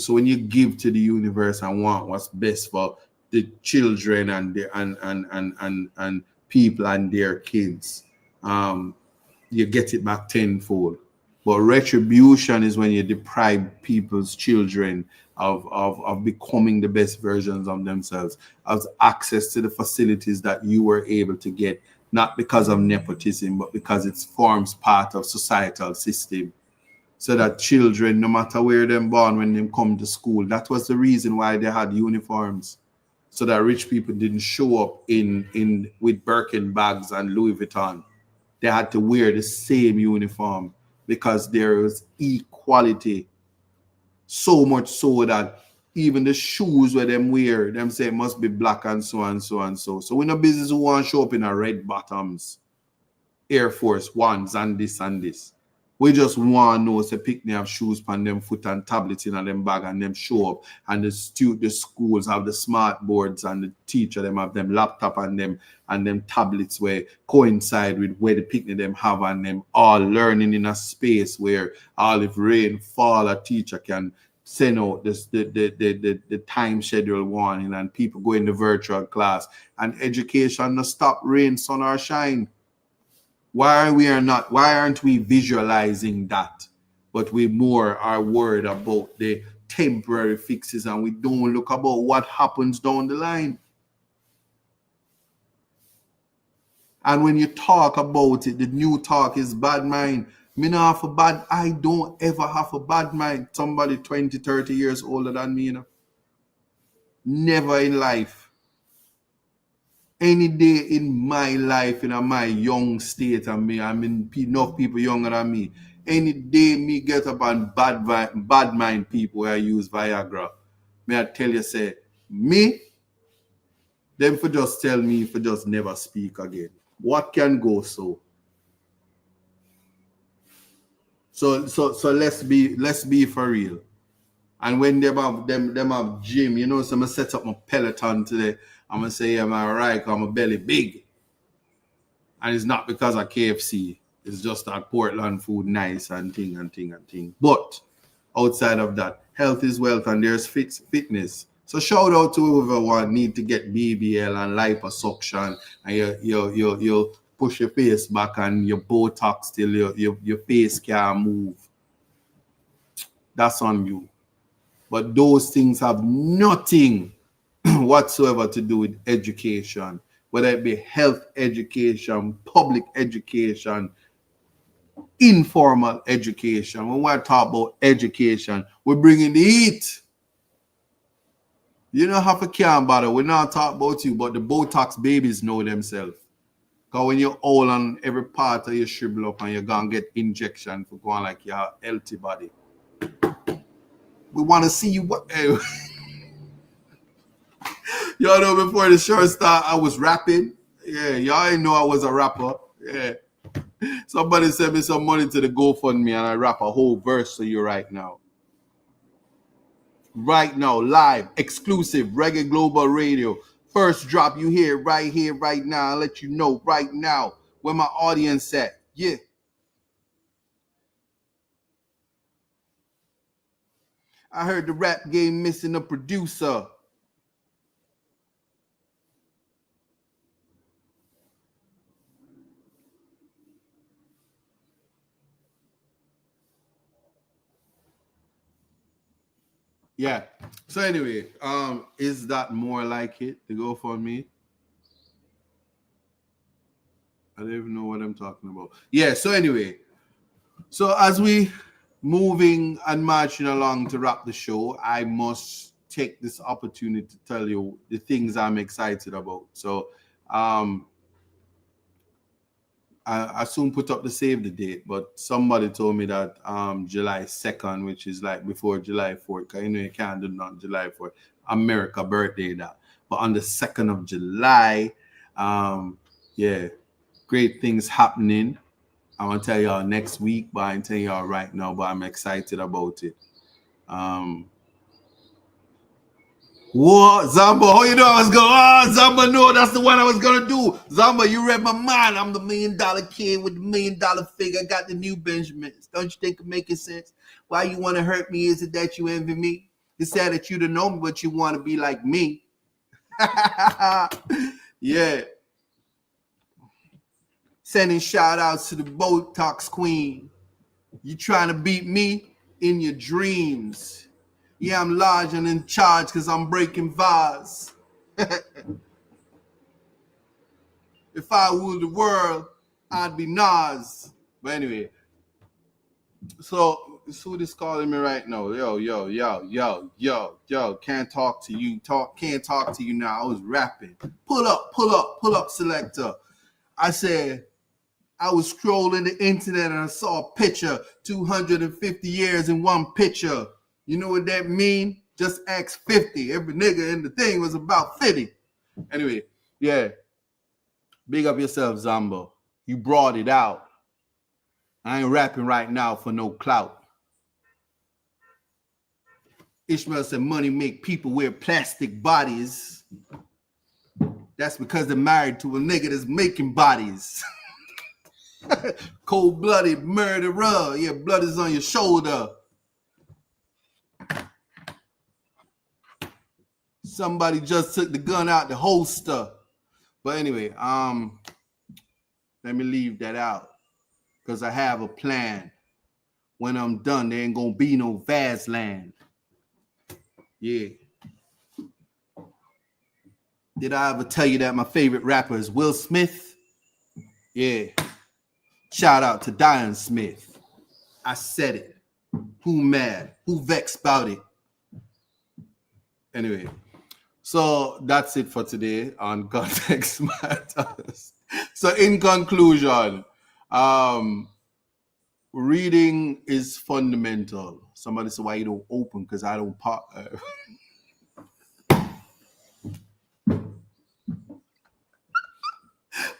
when you give to the universe and want what's best for the children and the and people and their kids, you get it back tenfold. But retribution is when you deprive people's children of becoming the best versions of themselves, of access to the facilities that you were able to get, not because of nepotism, but because it forms part of societal system. So that children, no matter where they're born, when they come to school, that was the reason why they had uniforms. So that rich people didn't show up in with Birkin bags and Louis Vuitton. They had to wear the same uniform because there was equality. So much so that even the shoes where them wear, them say must be black and so and so and so. So we no business who want to show up in a red bottoms, Air Force Ones and this and this. We just want to know say pick have shoes on them foot and tablets in them bag and them show up, and the schools have the smart boards and the teacher them have them laptop and them tablets where coincide with where the picnic them have, and them all learning in a space where all if rain fall a teacher can send out the time schedule warning and people go in the virtual class, and education no stop rain, sun or shine. Why aren't we visualizing that? But we more are worried about the temporary fixes and we don't look about what happens down the line. And when you talk about it, the new talk is bad mind. I don't ever have a bad mind. Somebody 20, 30 years older than me, Never in life. Any day in my life, in my young state, I mean enough people younger than me. Any day me get up and bad mind people where I use Viagra. May I tell you, say, me, them for just tell me for just never speak again. What can go so? So let's be for real. And when them have gym, so I set up my Peloton today. I'm gonna say, am I right? Cause my belly big. And it's not because of KFC. It's just that Portland food nice and thing. But outside of that, health is wealth and there's fitness. So shout out to whoever need to get BBL and liposuction and you push your face back and your Botox till your face can't move. That's on you. But those things have nothing whatsoever to do with education, whether it be health education, public education, informal education. When we talk about education, we're bringing the heat. You know how to can't bother. We're not talking about you, but the Botox babies know themselves. Because when you're old and every part of you shrivel up and you're going to get injection for going like your healthy body. We want to see you. Y'all know before the show start, I was rapping. Yeah, y'all didn't know I was a rapper. Yeah. Somebody sent me some money to the GoFundMe and I rap a whole verse for you right now. Right now, live, exclusive, Reggae Global Radio. First drop, you hear right here, right now. I'll let you know right now where my audience at. Yeah. I heard the rap game missing a producer. Yeah. So anyway, is that more like it to go for me? I don't even know what I'm talking about. Yeah. So anyway, so as we moving and marching along to wrap the show, I must take this opportunity to tell you the things I'm excited about. So I soon put up the save the date, but somebody told me that July 2nd, which is like before July 4th, because you know you can't do it on July 4th, America birthday that. But on the 2nd of July, yeah, great things happening. I want to tell y'all next week, but I'm telling y'all right now, but I'm excited about it. What? Zamba, how you know I was going? Oh, Zamba, no, that's the one I was going to do. Zamba, you read my mind. I'm the $1 million kid with the $1 million figure. I got the new Benjamins. Don't you think it making sense? Why you want to hurt me? Is it that you envy me? It's sad that you don't know me, but you want to be like me. Yeah. Sending shout outs to the Botox queen. You trying to beat me in your dreams. Yeah, I'm large and in charge because I'm breaking vase. If I ruled the world, I'd be Nas. But anyway, so who is calling me right now? Yo. Can't talk to you. Can't talk to you now. I was rapping. Pull up, selector. I said, I was scrolling the internet and I saw a picture, 250 years in one picture. You know what that mean? Just ask 50. Every nigga in the thing was about 50. Anyway, yeah. Big up yourself, Zombo. You brought it out. I ain't rapping right now for no clout. Ishmael said money make people wear plastic bodies. That's because they're married to a nigga that's making bodies. Cold-blooded murderer. Yeah, blood is on your shoulder. Somebody just took the gun out the holster. But anyway, let me leave that out because I have a plan. When I'm done, there ain't gonna be no vast land. Yeah. Did I ever tell you that my favorite rapper is Will Smith? Yeah. Shout out to Diane Smith. I said it. Who mad? Who vexed about it? Anyway, so that's it for today on Context Matters. So in conclusion, reading is fundamental. Somebody said, why you don't open? Because I don't pop.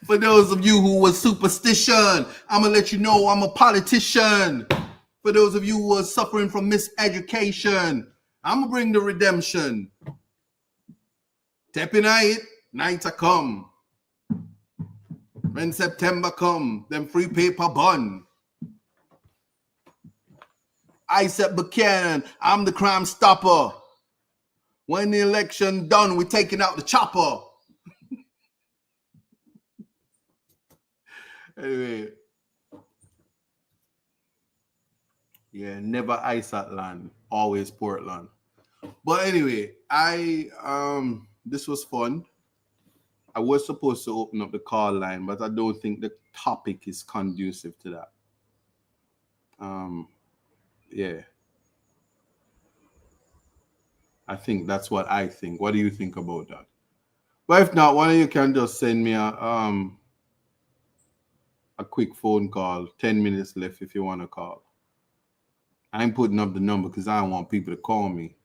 For those of you who was superstition, I'm going to let you know I'm a politician. For those of you who are suffering from miseducation, I'm going to bring the redemption. Tapping it, night to come. When September come, them free paper bun. Isaac Buchanan, I'm the crime stopper. When the election done, we're taking out the chopper. Anyway. Yeah, never Isaac land, always Portland. But anyway, this was fun. I was supposed to open up the call line, but I don't think the topic is conducive to that. Yeah. I think that's what I think. What do you think about that? But if not, one of you can just send me a quick phone call. 10 minutes left if you want to call. I ain't putting up the number because I don't want people to call me.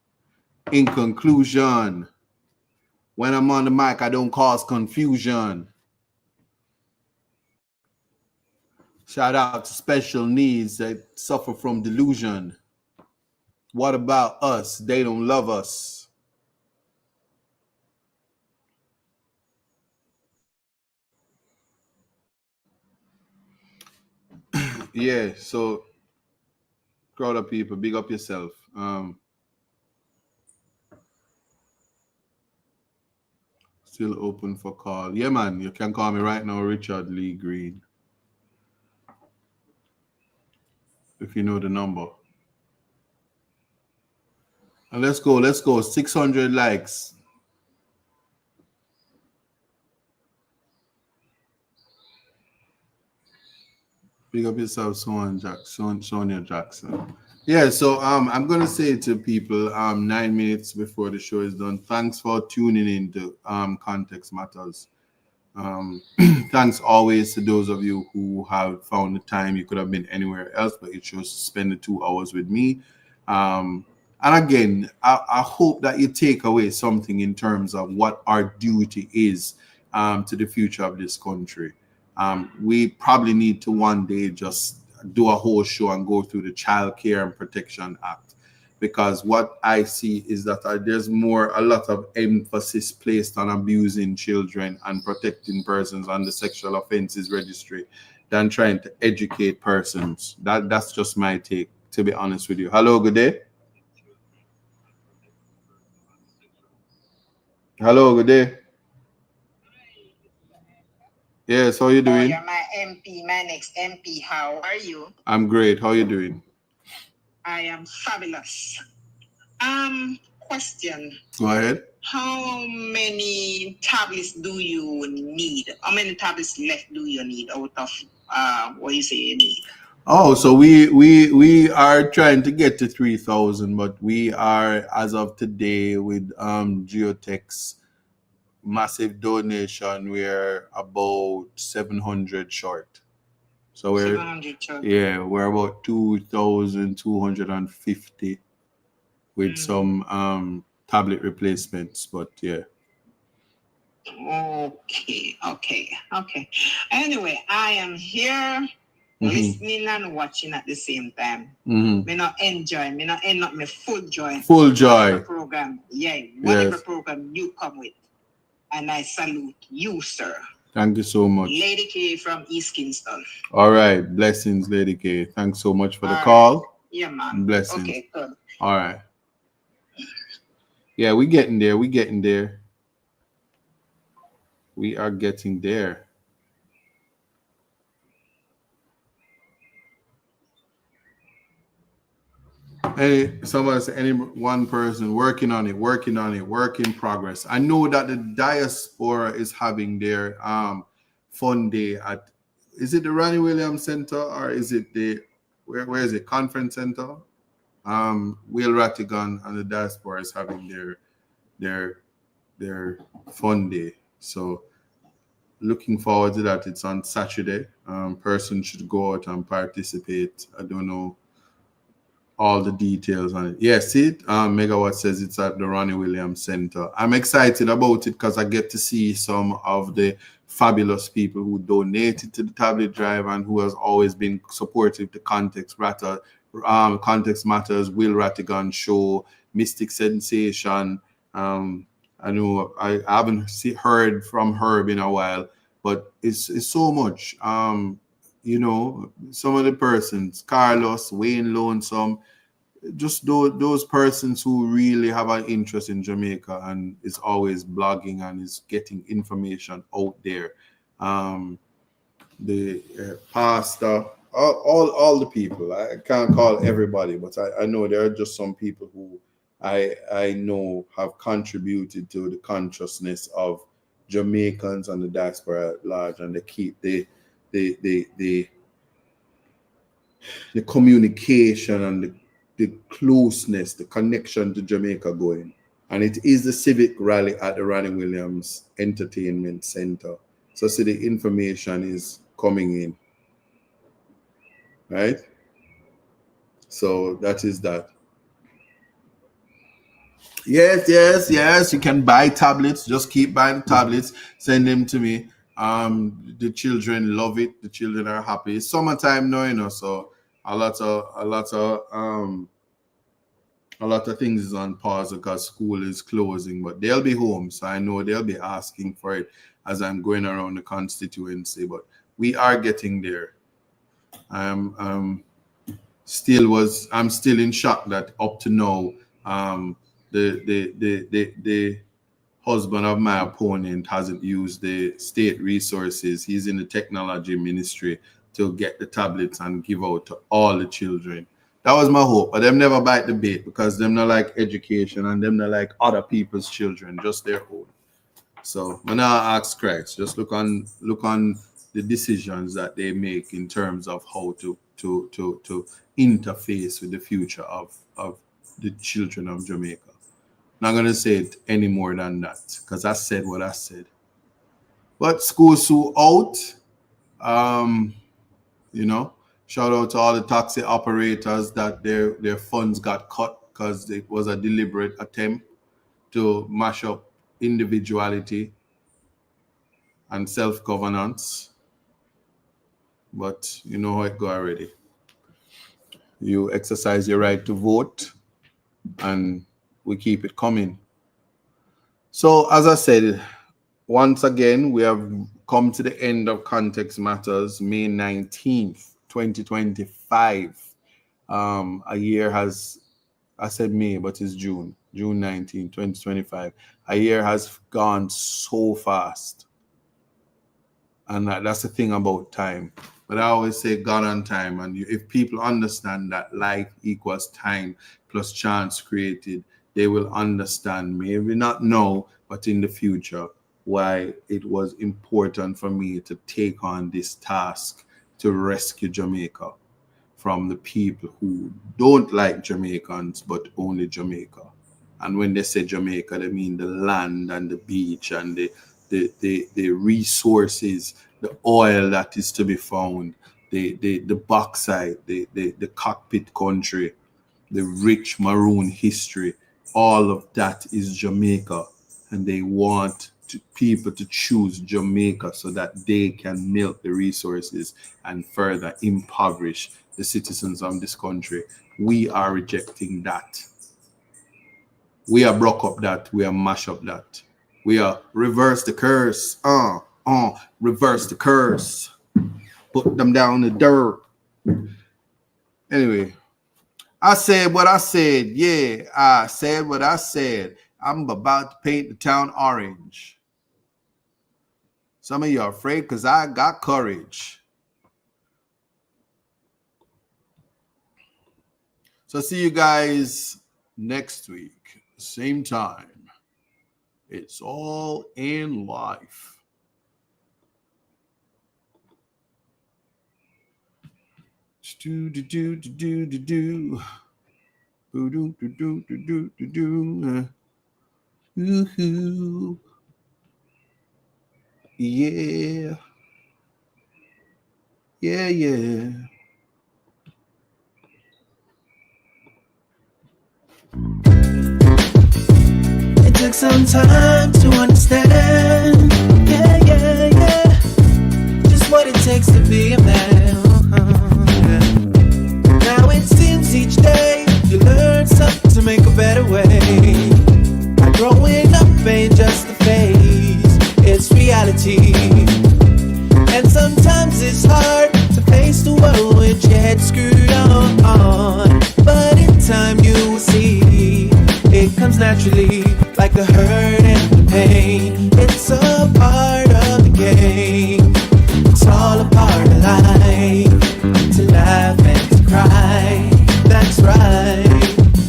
In conclusion, when I'm on the mic, I don't cause confusion. Shout out to special needs that suffer from delusion. What about us? They don't love us. Yeah, so crowd of people, big up yourself. Still open for call. Yeah, man, you can call me right now, Richard Lee Green. If you know the number. And let's go. 600 likes. Big up yourself, Sonia Jackson. Yeah, so I'm gonna say to people 9 minutes before the show is done. Thanks for tuning in to Context Matters. Thanks always to those of you who have found the time. You could have been anywhere else, but you chose to spend the 2 hours with me. And again, I hope that you take away something in terms of what our duty is to the future of this country. We probably need to one day just do a whole show and go through the Child Care and Protection Act, because what I see is that there's a lot of emphasis placed on abusing children and protecting persons on the sexual offenses registry than trying to educate persons. That's just my take, to be honest with you. Hello, good day. Hello, good day. Yes, how you doing? Oh, you're my MP, my next MP. How are you? I'm great. How are you doing? I am fabulous. Question. Go ahead. How many tablets do you need? How many tablets left do you need out of what you say you need? Oh, so we are trying to get to 3,000, but we are, as of today, with Geotech's massive donation, we're about 700 short. So we're 700 short. Yeah, we're about 2,250 with some tablet replacements, but yeah. Okay. Anyway, I am here listening and watching at the same time. Me not enjoy, me not end up me full joy. Full joy. Whatever program, whatever program you come with. And I salute you, sir. Thank you so much. Lady K from East Kingston. All right. Blessings, Lady K. Thanks so much for the call. Right. Yeah, man. Blessings. Okay, good. All right. Yeah, we're getting there. We are getting there. Any one person working on it, work in progress. I know that the Diaspora is having their fun day at, is it the Ronnie Williams Center or is it the where is it, Conference Center? Will Rattigan and the Diaspora is having their fun day. So looking forward to that. It's on Saturday. Person should go out and participate. I don't know all the details on it. Yes, Megawatt says it's at the Ronnie Williams Center. I'm excited about it because I get to see some of the fabulous people who donated to the tablet drive and who has always been supportive to Context Matters, Will Rattigan Show, Mystic Sensation. I know I haven't heard from Herb in a while, but it's so much. You know, some of the persons, Carlos, Wayne Lonesome, just those persons who really have an interest in Jamaica and is always blogging and is getting information out there. The pastor, all the people. I can't call everybody, but I know there are just some people who I know have contributed to the consciousness of Jamaicans and the diaspora at large, and they keep the communication and the closeness, the connection to Jamaica going. And it is the Civic rally at the Ronnie Williams Entertainment Center. So see, the information is coming in, right? So that is that. Yes. You can buy tablets. Just keep buying tablets. Send them to me. The children love it. The children are happy. It's summertime now, you know, so a lot of things is on pause because school is closing, but they'll be home, so I know they'll be asking for it as I'm going around the constituency. But we are getting there. I'm still in shock that up to now, the husband of my opponent hasn't used the state resources. He's in the technology ministry to get the tablets and give out to all the children. That was my hope, but them never bite the bait because them not like education and them not like other people's children, just their own. So when I ask Christ, just look on the decisions that they make in terms of how to interface with the future of the children of Jamaica. Not gonna say it any more than that because I said what I said. But school so out, you know. Shout out to all the taxi operators that their funds got cut because it was a deliberate attempt to mash up individuality and self-governance. But you know how it go already. You exercise your right to vote and we keep it coming. So as I said, once again, we have come to the end of Context Matters, May 19th. 2025. A year has, I said May, but it's June 19, 2025. A year has gone so fast. And that's the thing about time. But I always say God on time. And if people understand that life equals time plus chance created, they will understand, maybe not now, but in the future, why it was important for me to take on this task to rescue Jamaica from the people who don't like Jamaicans, but only Jamaica. And when they say Jamaica, they mean the land and the beach and the resources, the oil that is to be found, the bauxite, the cockpit country, the rich maroon history. All of that is Jamaica. And they want people to choose Jamaica so that they can milk the resources and further impoverish the citizens of this country. We are rejecting that. We are broke up that. We are mash up that. We are reverse the curse. Reverse the curse. Put them down in the dirt. Anyway, I said what I said. Yeah, I said what I said. I'm about to paint the town orange. Some of you are afraid because I got courage. So see you guys next week, same time. It's all in life. Woohoo. Yeah. It took some time to understand. Yeah. Just what it takes to be a man. Now it seems each day you learn something to make a better way. Growing up ain't just a phase, it's reality. And sometimes it's hard to face the world with your head screwed on. But in time you will see, it comes naturally, like the hurt and the pain. It's a part of the game. It's all a part of life, to laugh and to cry. That's right,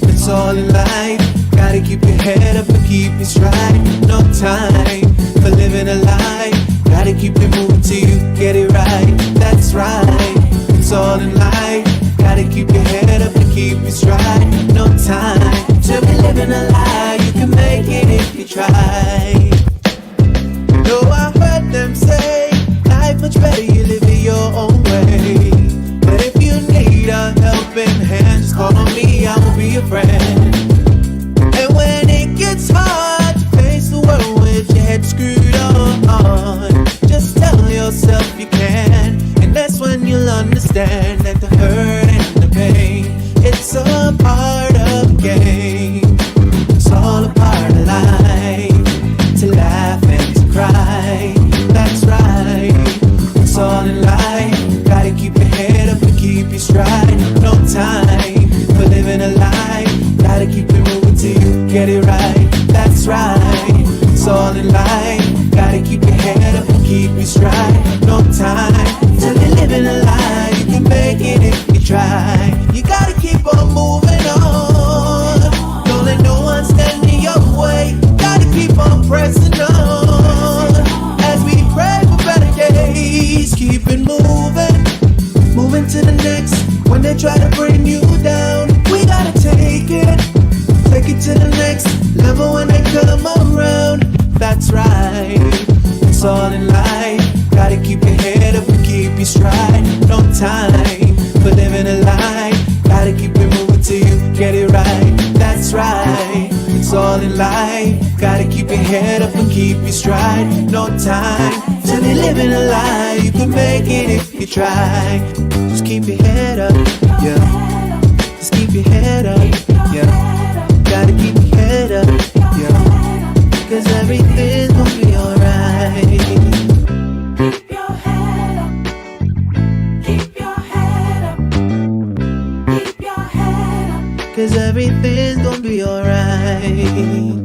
it's all in life. Gotta keep your head up and keep it straight. No time for living a lie. Gotta keep it moving till you get it right. That's right, it's all in life. Gotta keep your head up and keep it straight. No time to be living a lie. You can make make it if you try. No, I heard them say, life much better, you live it your own way. But if you need a helping hand, just call on me, I will be your friend. And when it gets hard to face the world with your head screwed on, just tell yourself you can. And that's when you'll understand that the hurt and the pain, it's a part of the game. It's all a part of life, to laugh and to cry. That's right, it's all in life. Gotta keep your head up and keep your stride. No time for living a lie. Gotta keep it moving till you get it right. That's right, it's all in life. Gotta keep your head up and keep your stride. No time till you're living a lie. You can make it if you try. You gotta keep on moving on. Don't let no one stand in your way. Gotta keep on pressing on. As we pray for better days, keep it moving. Moving to the next. When they try to bring you down, we gotta take it. Take it to the next level when they come around. That's right, it's all in life. Gotta keep your head up and keep your stride. No time for living a lie. Gotta keep it moving till you get it right. That's right, it's all in life. Gotta keep your head up and keep your stride. No time till you're living a lie. You can make it if you try. Just keep your head up, yeah. Just keep your head up, yeah. Gotta keep your head up, yeah. Cause everything's gonna be alright. Keep your head up. Keep your head up. Keep your head up. Cause everything's gonna be alright.